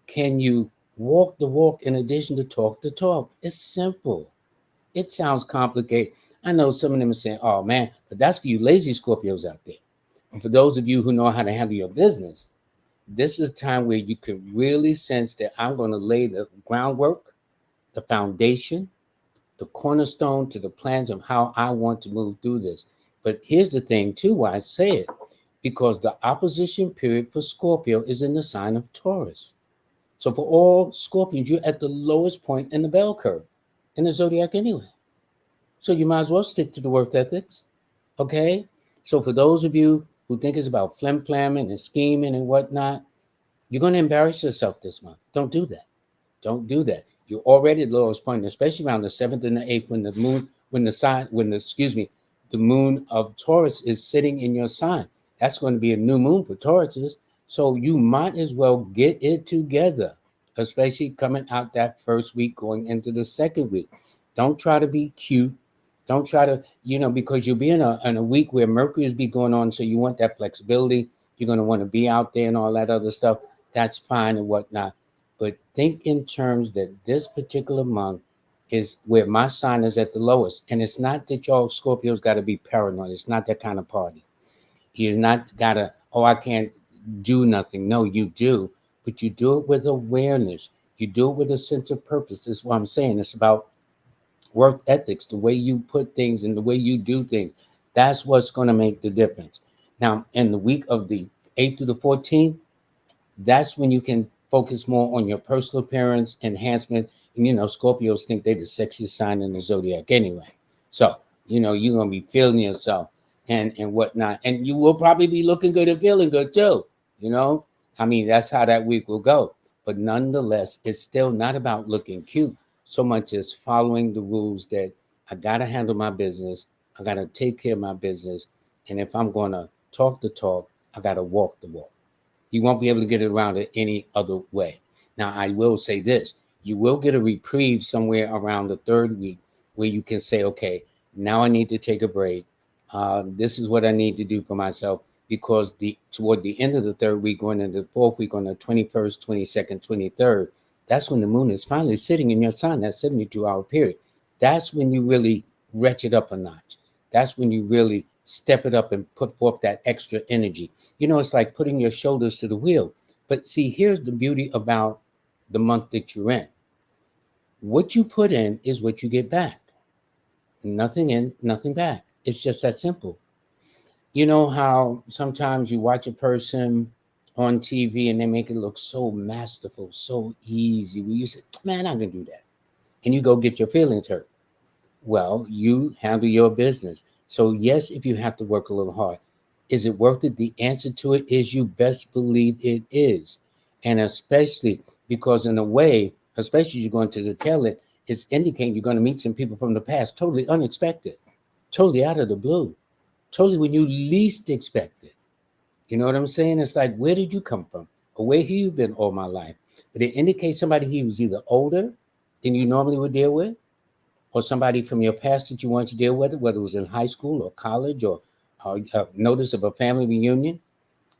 Can you walk the walk in addition to talk the talk? It's simple. It sounds complicated. I know some of them are saying, oh man, but that's for you lazy Scorpios out there. And for those of you who know how to handle your business, this is a time where you can really sense that I'm going to lay the groundwork, the foundation, the cornerstone to the plans of how I want to move through this. But here's the thing, too, why I say it, because the opposition period for Scorpio is in the sign of Taurus. So for all Scorpions, you're at the lowest point in the bell curve in the zodiac anyway. So you might as well stick to the work ethics, okay? So for those of you who think it's about flim-flamming and scheming and whatnot, you're going to embarrass yourself this month. Don't do that. Don't do that. You're already at the lowest point, especially around the 7th and the 8th when the moon of Taurus is sitting in your sign. That's going to be a new moon for Tauruses. So you might as well get it together, especially coming out that first week, going into the second week. Don't try to be cute. Don't try to, because you'll be in a week where Mercury is be going on. So you want that flexibility. You're going to want to be out there and all that other stuff. That's fine and whatnot. But think in terms that this particular month is where my sign is at the lowest. And it's not that y'all Scorpios got to be paranoid. It's not that kind of party. He is not got to, oh, I can't do nothing. No, you do. But you do it with awareness. You do it with a sense of purpose. This is what I'm saying. It's about work ethics, the way you put things and the way you do things. That's what's going to make the difference. Now, in the week of the 8th to the 14th, that's when you can focus more on your personal appearance, enhancement. And, Scorpios think they're the sexiest sign in the zodiac anyway. So, you're going to be feeling yourself and whatnot. And you will probably be looking good and feeling good too. That's how that week will go. But nonetheless, it's still not about looking cute so much as following the rules that I got to handle my business. I got to take care of my business. And if I'm going to talk the talk, I got to walk the walk. You won't be able to get it around it any other way. Now, I will say this. You will get a reprieve somewhere around the third week where you can say, okay, now I need to take a break. This is what I need to do for myself, because toward the end of the third week, going into the fourth week, on the 21st, 22nd, 23rd, that's when the moon is finally sitting in your sign, that 72-hour period. That's when you really retch it up a notch. That's when you really step it up and put forth that extra energy. It's like putting your shoulders to the wheel. But see, here's the beauty about the month that you're in. What you put in is what you get back. Nothing in, nothing back. It's just that simple. You know how sometimes you watch a person on TV and they make it look so masterful, so easy. Where you say, man, I can do that. And you go get your feelings hurt. Well, you handle your business. So yes, if you have to work a little hard, is it worth it? The answer to it is you best believe it is. And especially because in a way, especially as you're going to the tail end, it's indicating you're going to meet some people from the past, totally unexpected, totally out of the blue, totally when you least expect it. You know what I'm saying? It's like, where did you come from? Or where have you been all my life? But it indicates somebody who was either older than you normally would deal with, or somebody from your past that you want to deal with, whether it was in high school or college, or notice of a family reunion,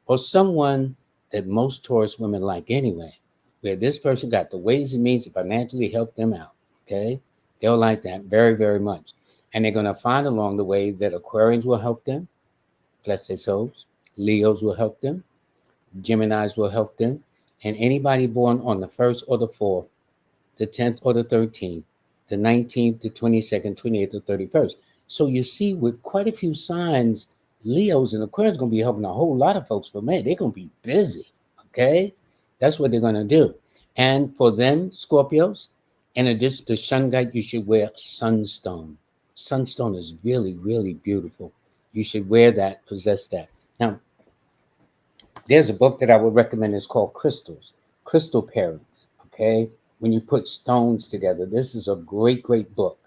or someone that most Taurus women like anyway, where this person got the ways and means to financially help them out, okay? They'll like that very, very much. And they're going to find along the way that Aquarians will help them, bless their souls, Leos will help them, Geminis will help them, And anybody born on the 1st or the 4th, the 10th or the 13th, the 19th, the 22nd, 28th, or 31st. So you see, with quite a few signs, Leos and Aquarius going to be helping a whole lot of folks. For me, they're going to be busy. Okay, that's what they're going to do. And for them, Scorpios, in addition to shungite, you should wear sunstone. Sunstone is really, really beautiful. You should wear that, possess that. Now, there's a book that I would recommend. It's called Crystals, Crystal Pairings. Okay, when you put stones together, this is a great, great book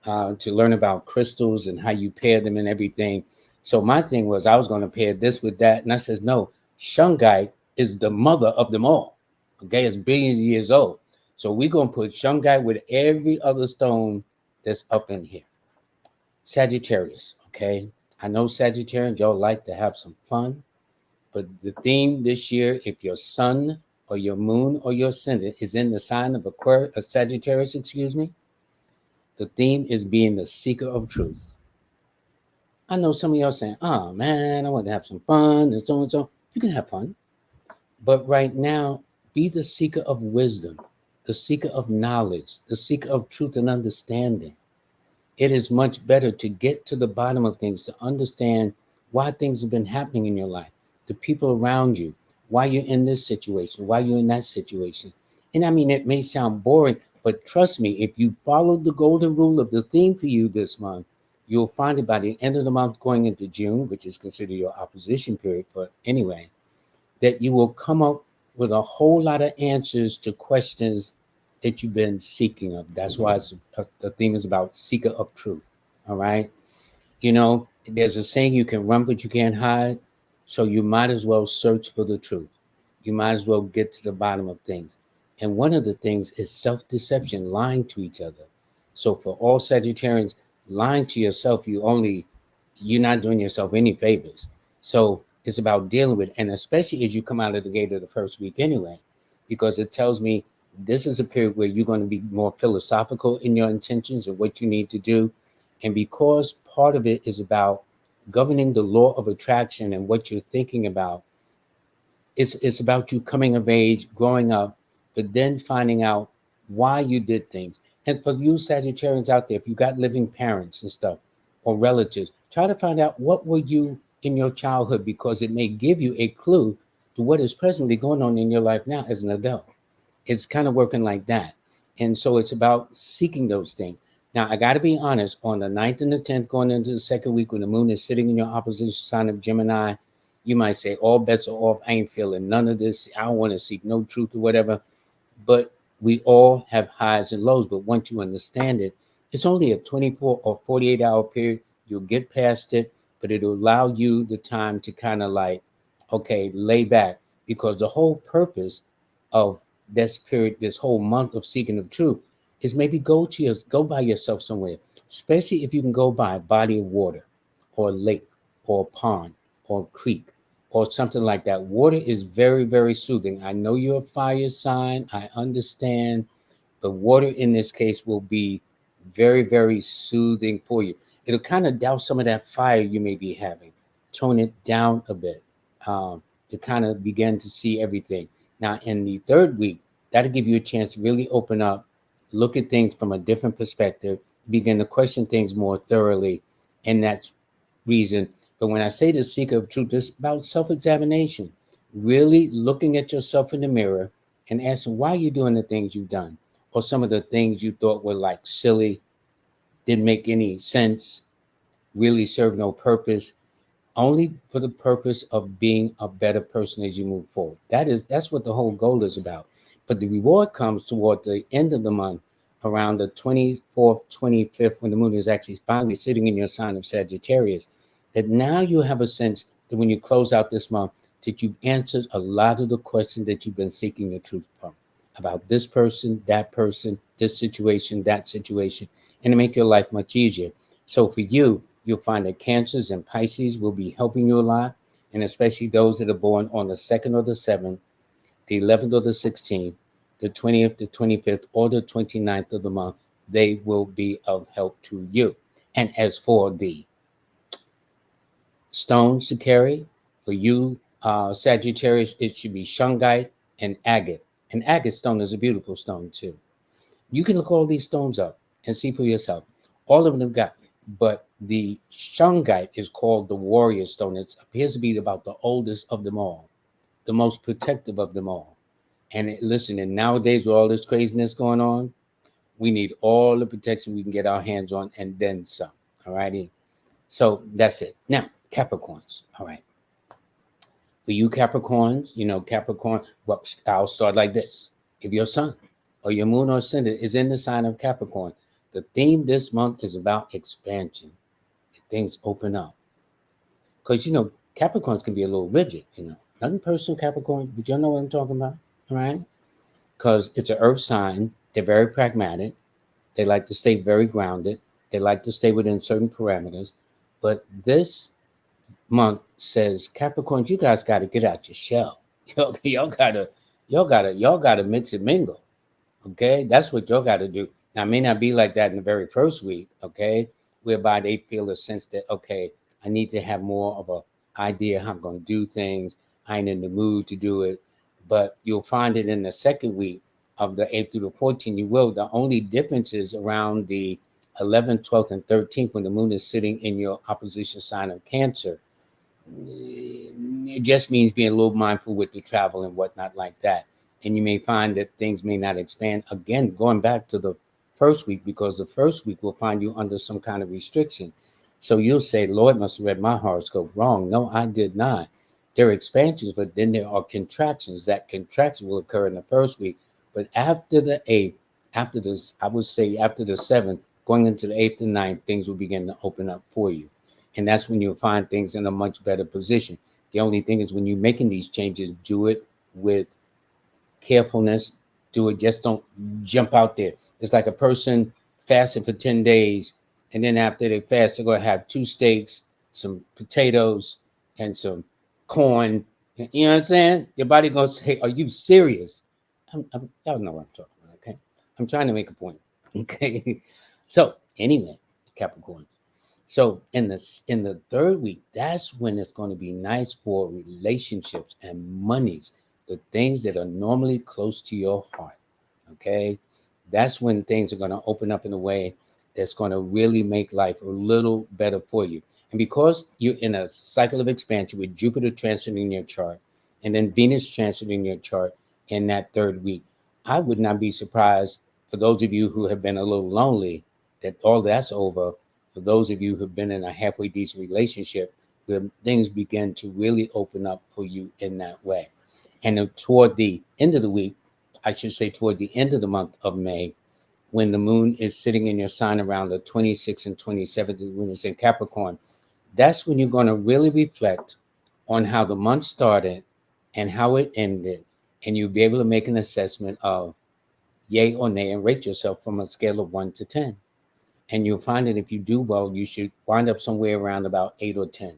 to learn about crystals and how you pair them and everything. So my thing was I was going to pair this with that, and I says no. Shungite is the mother of them all. Okay, it's billions of years old. So we're going to put shungite with every other stone that's up in here. Sagittarius. Okay, I know Sagittarians, y'all like to have some fun. But the theme this year, if your sun or your moon or your ascendant is in the sign of Aquarius, Sagittarius, excuse me, the theme is being the seeker of truth. I know some of y'all saying, "Oh man, I want to have some fun and so and so." You can have fun, but right now, be the seeker of wisdom, the seeker of knowledge, the seeker of truth and understanding. It is much better to get to the bottom of things, to understand why things have been happening in your life, the people around you, why you're in this situation, why you're in that situation. And I mean, it may sound boring, but trust me, if you follow the golden rule of the theme for you this month, you'll find it by the end of the month going into June, which is considered your opposition period for anyway, that you will come up with a whole lot of answers to questions that you've been seeking of. That's why the theme is about seeker of truth. All right. You know, there's a saying, you can run, but you can't hide. So you might as well search for the truth. You might as well get to the bottom of things. And one of the things is self-deception, lying to each other. So for all Sagittarians, lying to yourself, you're not doing yourself any favors. So it's about dealing with, and especially as you come out of the gate of the first week anyway, because it tells me this is a period where you're going to be more philosophical in your intentions of what you need to do. And because part of it is about governing the law of attraction and what you're thinking about, it's about you coming of age, growing up, but then finding out why you did things. And for you Sagittarians out there, if you got living parents and stuff or relatives, try to find out what were you in your childhood, because it may give you a clue to what is presently going on in your life now as an adult. It's kind of working like that. And so it's about seeking those things. Now, I got to be honest, on the 9th and the 10th, going into the second week, when the moon is sitting in your opposition sign of Gemini, you might say, all bets are off. I ain't feeling none of this. I don't want to seek no truth or whatever. But we all have highs and lows. But once you understand it, it's only a 24 or 48-hour period. You'll get past it, but it'll allow you the time to kind of like, okay, lay back. Because the whole purpose of this period, this whole month of seeking of truth, is maybe go by yourself somewhere, especially if you can go by a body of water or a lake or a pond or a creek or something like that. Water is very, very soothing. I know you're a fire sign. I understand. The water in this case will be very, very soothing for you. It'll kind of douse some of that fire you may be having, tone it down a bit, to kind of begin to see everything. Now, in the third week, that'll give you a chance to really open up, look at things from a different perspective, begin to question things more thoroughly. And that's reason. But when I say the seeker of truth, it's about self-examination, really looking at yourself in the mirror and asking why you're doing the things you've done, or some of the things you thought were like silly, didn't make any sense, really serve no purpose, only for the purpose of being a better person as you move forward. That's what the whole goal is about. But the reward comes toward the end of the month, around the 24th, 25th, when the moon is actually finally sitting in your sign of Sagittarius, that now you have a sense that when you close out this month, that you've answered a lot of the questions that you've been seeking the truth from, about this person, this situation, that situation, and to make your life much easier. So for you, you'll find that Cancers and Pisces will be helping you a lot, and especially those that are born on the 2nd or the 7th, the 11th or the 16th, the 20th, the 25th, or the 29th of the month. They will be of help to you. And as for the stones to carry, for you, Sagittarius, it should be shungite, and agate. An agate stone is a beautiful stone too. You can look all these stones up and see for yourself. All of them got, but the shungite is called the warrior stone. It appears to be about the oldest of them all, the most protective of them all. And listen, and nowadays with all this craziness going on, we need all the protection we can get our hands on and then some. All righty. So that's it. Now, Capricorns. All right. For you Capricorns, Capricorn, well, I'll start like this. If your sun or your moon or ascendant is in the sign of Capricorn, the theme this month is about expansion. Things open up. Because, Capricorns can be a little rigid, Nothing personal, Capricorn, but you know what I'm talking about, all right? Because it's an earth sign. They're very pragmatic. They like to stay very grounded. They like to stay within certain parameters. But this month says, Capricorns, you guys got to get out your shell. Y'all gotta mix and mingle. Okay, that's what y'all got to do. Now, it may not be like that in the very first week. Okay, whereby they feel a sense that I need to have more of a idea how I'm going to do things. I ain't in the mood to do it. But you'll find it in the second week of the 8th through the 14th. You will. The only difference is around the 11th, 12th, and 13th when the moon is sitting in your opposition sign of Cancer. It just means being a little mindful with the travel and whatnot like that. And you may find that things may not expand. Again, going back to the first week, because the first week will find you under some kind of restriction. So you'll say, Lord must have read my horoscope wrong. No, I did not. There are expansions, but then there are contractions. That contraction will occur in the first week. But after the 8th, after this, I would say after the 7th, going into the 8th and 9th, things will begin to open up for you. And that's when you'll find things in a much better position. The only thing is when you're making these changes, do it with carefulness. Do it. Just don't jump out there. It's like a person fasting for 10 days. And then after they fast, they're going to have 2 steaks, some potatoes, and some corn. You know what I'm saying? Your body going to say, are you serious? Y'all know what I'm talking about, okay? I'm trying to make a point, okay? So anyway, Capricorn. So in the third week, that's when it's going to be nice for relationships and monies, the things that are normally close to your heart. Okay, that's when things are going to open up in a way that's going to really make life a little better for you. And because you're in a cycle of expansion with Jupiter transiting your chart and then Venus transiting your chart in that third week, I would not be surprised for those of you who have been a little lonely that all that's over. For those of you who've been in a halfway decent relationship, where things begin to really open up for you in that way. And toward the end of the week, I should say toward the end of the month of May, when the moon is sitting in your sign around the 26th and 27th, when it's in Capricorn, that's when you're going to really reflect on how the month started and how it ended. And you'll be able to make an assessment of yay or nay and rate yourself from a scale of 1 to 10. And you'll find that if you do well, you should wind up somewhere around about 8 or 10.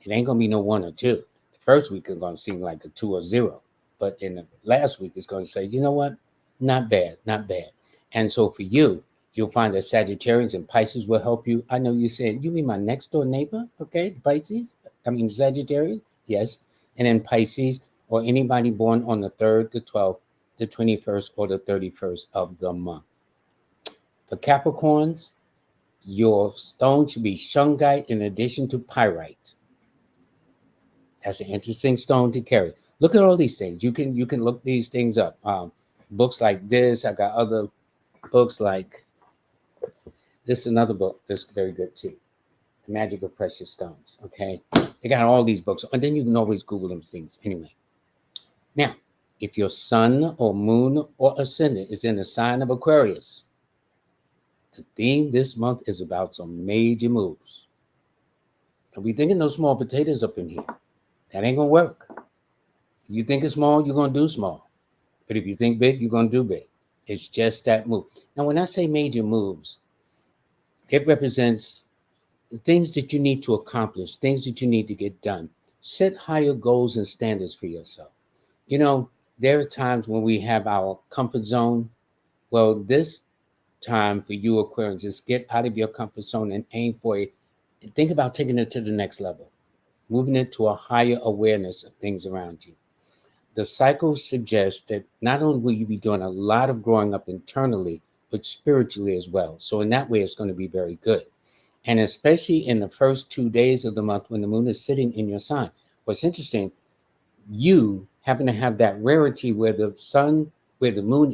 It ain't going to be no 1 or 2. The first week is going to seem like a 2 or 0. But in the last week, it's going to say, you know what? Not bad, not bad. And so for you, you'll find that Sagittarius and Pisces will help you. I know you're saying, you mean my next door neighbor? Okay, Pisces? I mean Sagittarius? Yes. And then Pisces or anybody born on the 3rd, the 12th, the 21st, or the 31st of the month. For Capricorns, your stone should be shungite in addition to pyrite. That's an interesting stone to carry. Look at all these things. You can look these things up. Books like this. I got other books like this. Another book that's very good too. The Magic of Precious Stones. Okay, they got all these books, and then you can always Google them things anyway. Now, if your sun or moon or ascendant is in the sign of Aquarius, the theme this month is about some major moves. Don't be thinking those small potatoes up in here. That ain't gonna work. If you think it's small, you're gonna do small. But if you think big, you're gonna do big. It's just that move. Now, when I say major moves, it represents the things that you need to accomplish, things that you need to get done. Set higher goals and standards for yourself. There are times when we have our comfort zone. Well, this time for you Aquarians is get out of your comfort zone and aim for it. Think about taking it to the next level, moving it to a higher awareness of things around you. the cycle suggests that not only will you be doing a lot of growing up internally, but spiritually as well. So in that way, it's going to be very good. And especially in the first 2 days of the month when the moon is sitting in your sign. What's interesting, you happen to have that rarity where the moon,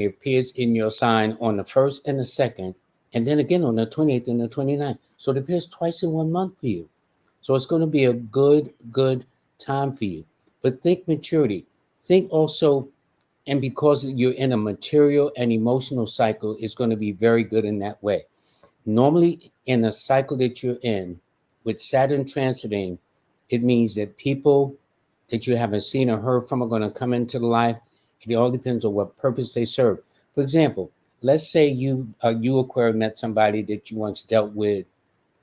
appears in your sign on the 1st and the 2nd, and then again on the 28th and the 29th. So it appears twice in 1 month for you. So it's going to be a good time for you. But think maturity. Think also, and because you're in a material and emotional cycle, it's going to be very good in that way. Normally, in a cycle that you're in, with Saturn transiting, it means that people that you haven't seen or heard from are going to come into the life. It all depends on what purpose they serve. For example, let's say you Aquarius met somebody that you once dealt with,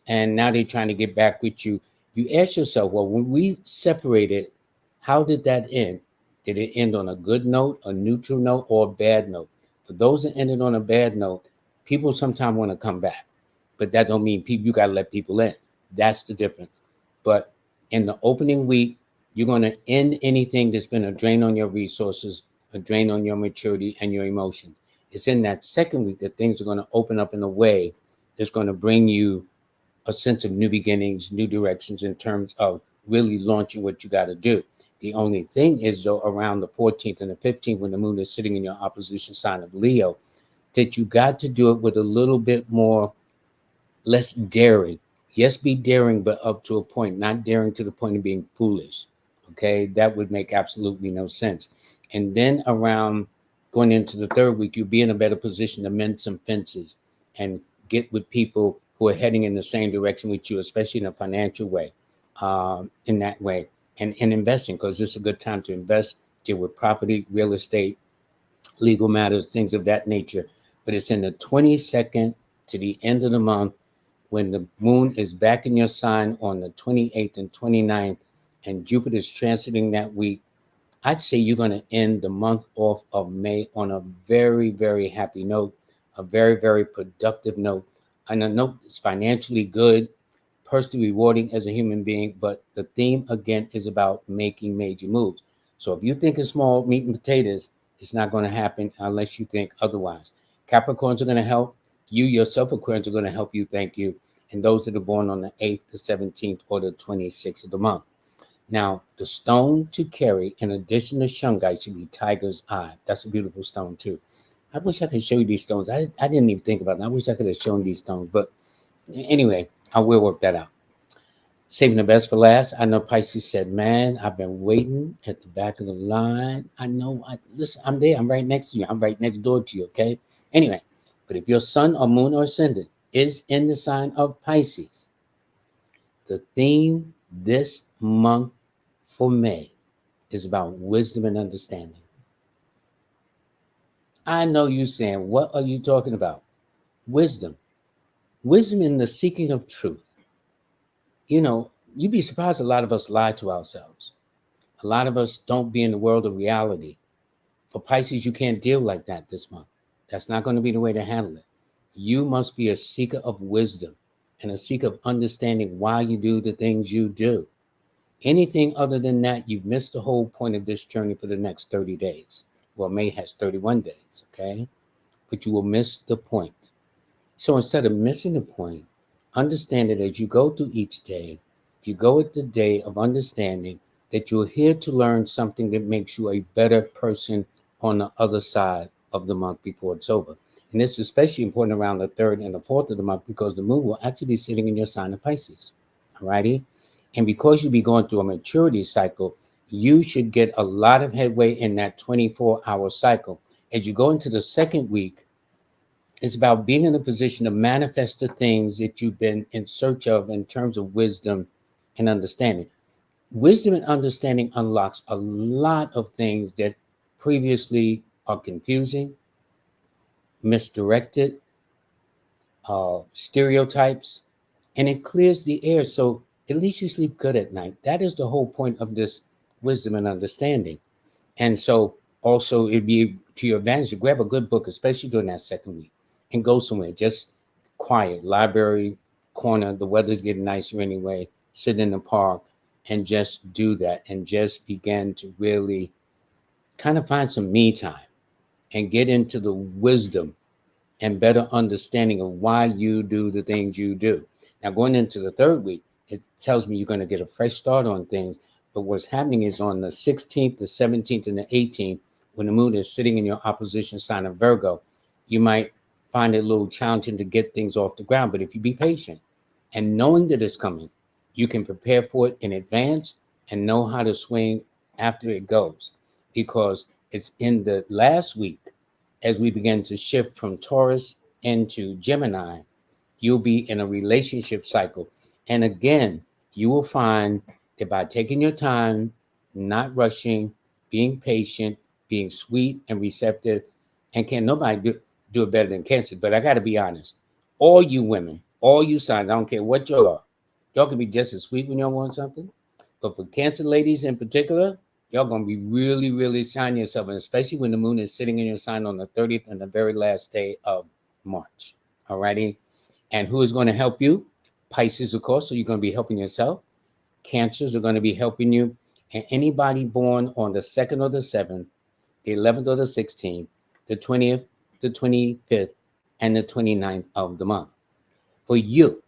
and now they're trying to get back with you. You ask yourself, well, when we separated, how did that end? Did it end on a good note, a neutral note, or a bad note? For those that ended on a bad note, people sometimes want to come back, but that don't mean people, you got to let people in. That's the difference. But in the opening week, you're going to end anything that's been a drain on your resources, a drain on your maturity and your emotions. It's in that second week that things are going to open up in a way that's going to bring you a sense of new beginnings, new directions in terms of really launching what you got to do. The only thing is, though, around the 14th and the 15th, when the moon is sitting in your opposition sign of Leo, that you got to do it with a little bit more, less daring. Yes, be daring, but up to a point, not daring to the point of being foolish. Okay, that would make absolutely no sense. And then around going into the third week, you'll be in a better position to mend some fences and get with people who are heading in the same direction with you, especially in a financial way, in that way, and investing, because this is a good time to invest, deal with property, real estate, legal matters, things of that nature. But it's in the 22nd to the end of the month when the moon is back in your sign on the 28th and 29th, and Jupiter is transiting that week. I'd say you're going to end the month off of May on a very, very happy note, a very, very productive note, and a note that's financially good, personally rewarding as a human being. But the theme, again, is about making major moves. So if you think it's small meat and potatoes, it's not going to happen unless you think otherwise. Capricorns are going to help. You yourself, Aquarians, are going to help you, thank you. And those that are born on the 8th, the 17th, or the 26th of the month. Now, the stone to carry, in addition to shungite, should be tiger's eye. That's a beautiful stone, too. I wish I could show you these stones. I didn't even think about it. I wish I could have shown these stones. But anyway, I will work that out. Saving the best for last. I know Pisces said, man, I've been waiting at the back of the line. I know. Listen, I'm there. I'm right next to you. I'm right next door to you, okay? Anyway, but if your sun or moon or ascendant is in the sign of Pisces, the theme this month for May is about wisdom and understanding. I know you saying, what are you talking about? Wisdom. Wisdom in the seeking of truth. You know, you'd be surprised a lot of us lie to ourselves. A lot of us don't be in the world of reality. For Pisces, you can't deal like that this month. That's not going to be the way to handle it. You must be a seeker of wisdom and a seeker of understanding why you do the things you do. Anything other than that, you've missed the whole point of this journey for the next 30 days. Well, May has 31 days, okay? But you will miss the point. So instead of missing the point, understand that as you go through each day, you go at the day of understanding that you're here to learn something that makes you a better person on the other side of the month before it's over. And this is especially important around the 3rd and the 4th of the month because the moon will actually be sitting in your sign of Pisces. All righty? And because you'll be going through a maturity cycle, you should get a lot of headway in that 24-hour cycle. As you go into the second week, it's about being in a position to manifest the things that you've been in search of in terms of wisdom and understanding. Wisdom and understanding unlocks a lot of things that previously are confusing, misdirected, stereotypes, and it clears the air. So at least you sleep good at night. That is the whole point of this wisdom and understanding. And so also it'd be to your advantage to grab a good book, especially during that second week, and go somewhere. Just quiet, library, corner. The weather's getting nicer anyway. Sit in the park and just do that and just begin to really kind of find some me time and get into the wisdom and better understanding of why you do the things you do. Now, going into the third week, it tells me you're going to get a fresh start on things. But what's happening is on the 16th, the 17th, and the 18th, when the moon is sitting in your opposition sign of Virgo, you might find it a little challenging to get things off the ground. But if you be patient and knowing that it's coming, you can prepare for it in advance and know how to swing after it goes, because it's in the last week as we begin to shift from Taurus into Gemini. You'll be in a relationship cycle. And again, you will find that by taking your time, not rushing, being patient, being sweet and receptive, and can nobody do it better than Cancer. But I got to be honest, all you women, all you signs, I don't care what y'all are, y'all can be just as sweet when y'all want something. But for Cancer ladies in particular, y'all going to be really, really shining yourself, and especially when the moon is sitting in your sign on the 30th and the very last day of March. All righty. And who is going to help you? Pisces, of course. So you're going to be helping yourself. Cancers are going to be helping you. And anybody born on the 2nd or the 7th, the 11th or the 16th, the 20th, the 25th, and the 29th of the month. For you,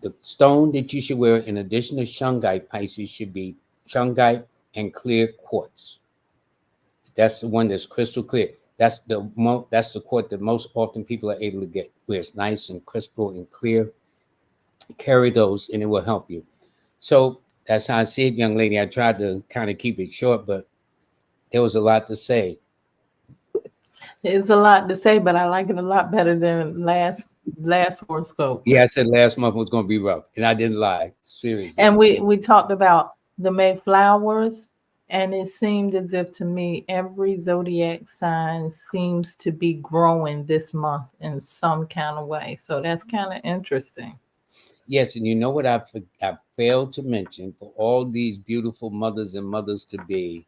the stone that you should wear in addition to shungite, Pisces, should be shungite and clear quartz. That's the one that's crystal clear. That's the quartz that most often people are able to get, where it's nice and crystal and clear. Carry those and it will help you. So that's how I see it, young lady. I tried to kind of keep it short, but there was a lot to say.
It's a lot to say, but I like it a lot better than last horoscope.
Yeah, I said last month was going to be rough, and I didn't lie. Seriously.
And we talked about the Mayflowers, and it seemed as if to me every zodiac sign seems to be growing this month in some kind of way. So that's kind of interesting.
Yes, and you know what I failed to mention, for all these beautiful mothers and mothers to be,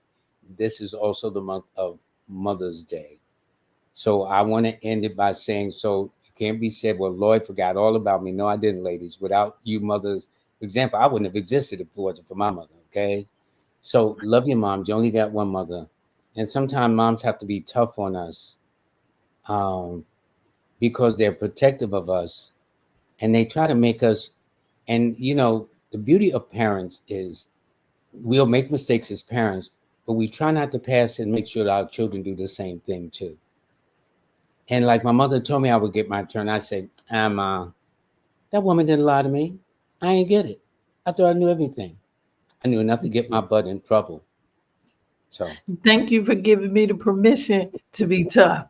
this is also the month of Mother's Day. So I want to end it by saying, so you can't be said, well, Lloyd forgot all about me. No, I didn't, ladies. Without you mothers, for example, I wouldn't have existed if it wasn't for my mother, okay? So love your moms. You only got one mother. And sometimes moms have to be tough on us because they're protective of us. And they try to make us, and you know, the beauty of parents is we'll make mistakes as parents, but we try not to pass it and make sure that our children do the same thing too. And like my mother told me I would get my turn, I said, that woman didn't lie to me. I ain't get it. I thought I knew everything. I knew enough to get my butt in trouble. So
Thank you for giving me the permission to be tough.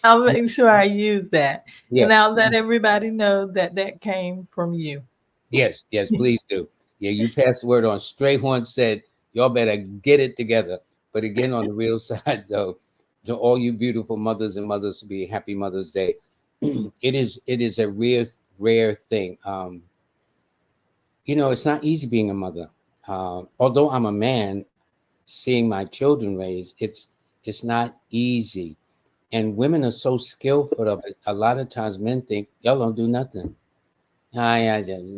I'll make sure I use that. And
yes,
I'll let everybody know that that came from you.
yes, please do. Yeah, you passed the word on. Strayhorn said, y'all better get it together. But again, on the real side, though, to all you beautiful mothers and mothers to be happy Mother's Day. it is a rare thing. You know, it's not easy being a mother. Although I'm a man, seeing my children raised, it's not easy. And women are so skillful of it. A lot of times men think y'all don't do nothing. I just,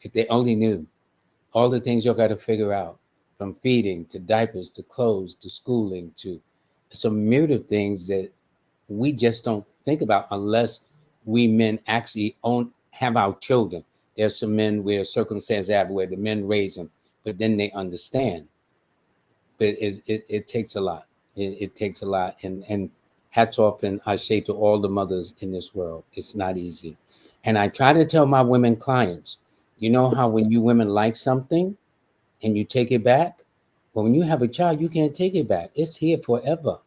if they only knew all the things y'all got to figure out, from feeding to diapers to clothes to schooling to some myriad of things that we just don't think about unless we men actually have our children. There's some men where circumstances have where the men raise them, but then they understand. But it takes a lot. It takes a lot, and hats off and I say to all the mothers in this world, it's not easy. And I try to tell my women clients, you know how when you women like something and you take it back, well, when you have a child, you can't take it back. It's here forever.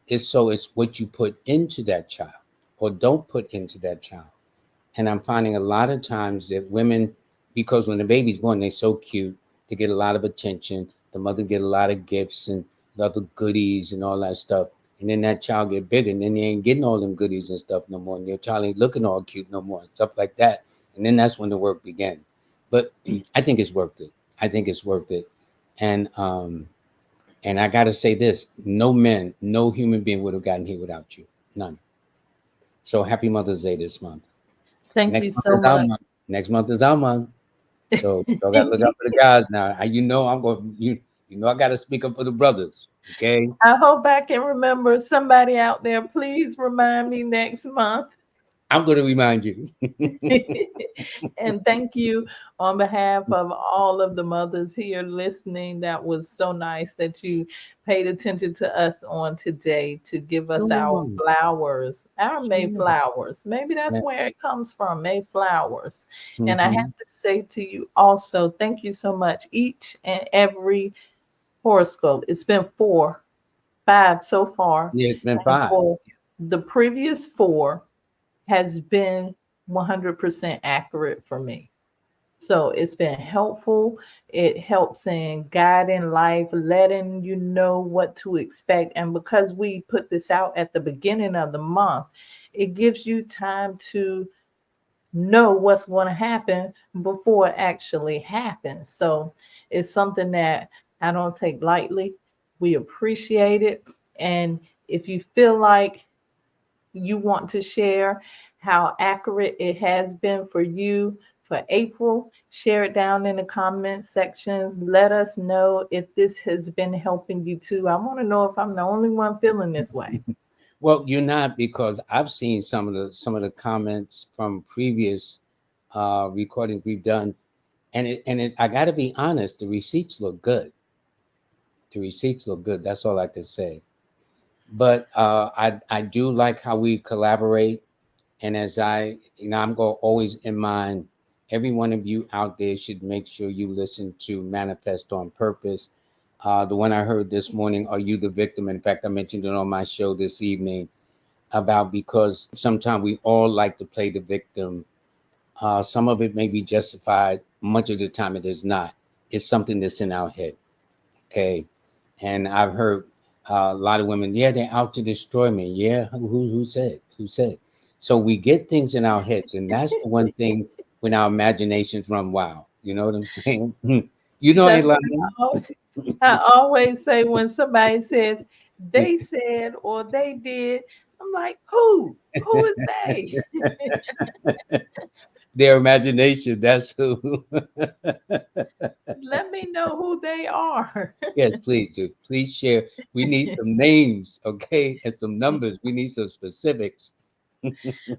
It's what you put into that child or don't put into that child. And I'm finding a lot of times that women, because when the baby's born, they're so cute, they get a lot of attention. The mother get a lot of gifts and other goodies and all that stuff. And then that child get bigger, and then they ain't getting all them goodies and stuff no more. And your child ain't looking all cute no more, stuff like that. And then that's when the work began. But I think it's worth it. I think it's worth it. And I got to say this: no human being would have gotten here without you. None. So happy Mother's Day this month.
Thank you
Next month
so
is our
much.
month. Next month is our month. So you gotta look out for the guys now. You know I'm going. You know I gotta speak up for the brothers. Okay,
I hope I can remember. Somebody out there, please remind me next month.
I'm going to remind you.
And thank you on behalf of all of the mothers here listening. That was so nice that you paid attention to us on today to give us our
Sure,
flowers, our
sure.
Mayflowers. Maybe that's
Yeah.
where it comes from, Mayflowers. And I have
Mm-hmm.
to say to you also, thank you so much. Each and every horoscope, it's been 5 so far.
Yeah, it's been
And
5.
for the previous 4, has been 100% accurate for me. So it's been helpful. It helps in guiding life, letting you know what to expect. And because we put this out at the beginning of the month, it gives you time to know what's going to happen before it actually happens. So it's something that I don't take lightly. We appreciate it. And if you feel like you want to share how accurate it has been for you for April, share it down in the comments section. Let us know if this has been helping you too. I want to know if I'm the only one feeling this way.
Well, you're not, because I've seen some of the comments from previous recordings we've done, and I got to be honest, the receipts look good. The receipts look good. That's all I can say. But I do like how we collaborate. And as I'm going to always in mind, every one of you out there should make sure you listen to Manifest on Purpose. The one I heard this morning, Are You the Victim? In fact, I mentioned it on my show this evening about, because sometimes we all like to play the victim. Some of it may be justified. Much of the time it is not. It's something that's in our head. Okay. And I've heard a lot of women, yeah, they're out to destroy me. Yeah, who said? Who said? So we get things in our heads, and that's the one thing when our imaginations run wild. You know what I'm saying? You know,
That's
Elaine.
what I always say when somebody says they said or they did. I'm like, who? Who is they?
Their imagination. That's who.
Let me know who they are.
Yes, please do. Please share. We need some names, okay, and some numbers. We need some specifics.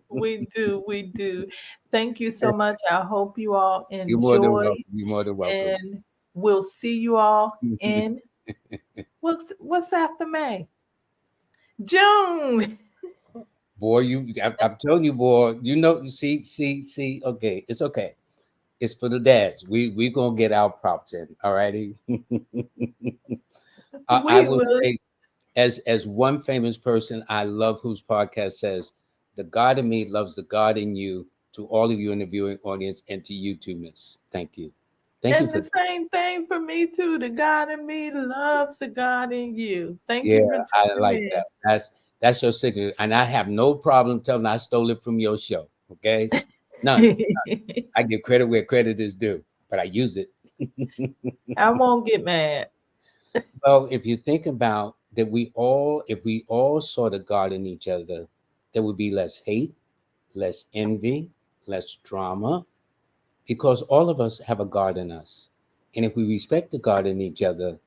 We do, we do. Thank you so much. I hope you all
You're more than
enjoy,
welcome. You're more than welcome.
and we'll see you all in what's after May? June.
Boy, I'm telling you, boy, you know, see, okay, it's okay. It's for the dads. We gonna get our props in, all righty. I
We
will
will.
say, as one famous person I love, whose podcast says, "The God in me loves the God in you." To all of you in the viewing audience, and to you too, Miss. Thank you
And
for
the
that.
same thing for me too. The God in me loves the God in you. Thank
Yeah,
you for
I
tuning
like
in.
that. That's your signature, and I have no problem telling I stole it from your show. Okay, none. I give credit where credit is due, but I use it.
I won't get mad.
Well, if you think about that, if we all saw the God in each other, there would be less hate, less envy, less drama, because all of us have a God in us. And if we respect the God in each other,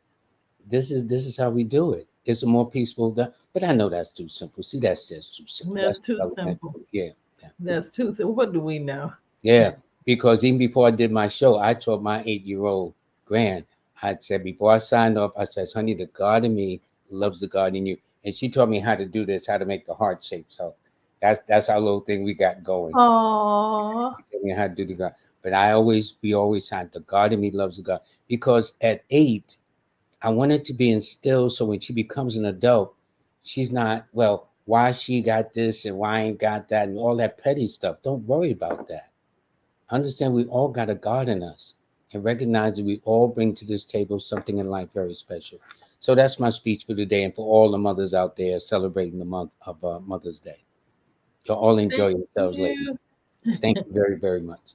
this is how we do it. It's a more peaceful. But I know that's too simple. See, that's just too simple.
That's
That's
too simple.
elementary. Yeah, yeah.
That's too simple. What do we know?
Yeah, because even before I did my show, I told my 8-year-old grand, I said, before I signed off, I said, honey, the God in me loves the God in you. And she taught me how to do this, how to make the heart shape. So that's our little thing we got going.
Oh,
She taught me how to do the God. But we always signed the God in me loves the God. Because at 8, I want it to be instilled so when she becomes an adult, she's not, well, why she got this and why I ain't got that and all that petty stuff. Don't worry about that. Understand we all got a God in us, and recognize that we all bring to this table something in life very special. So that's my speech for today, and for all the mothers out there celebrating the month of Mother's Day. You'll all enjoy
thank
yourselves, ladies.
you.
Thank you very, very much.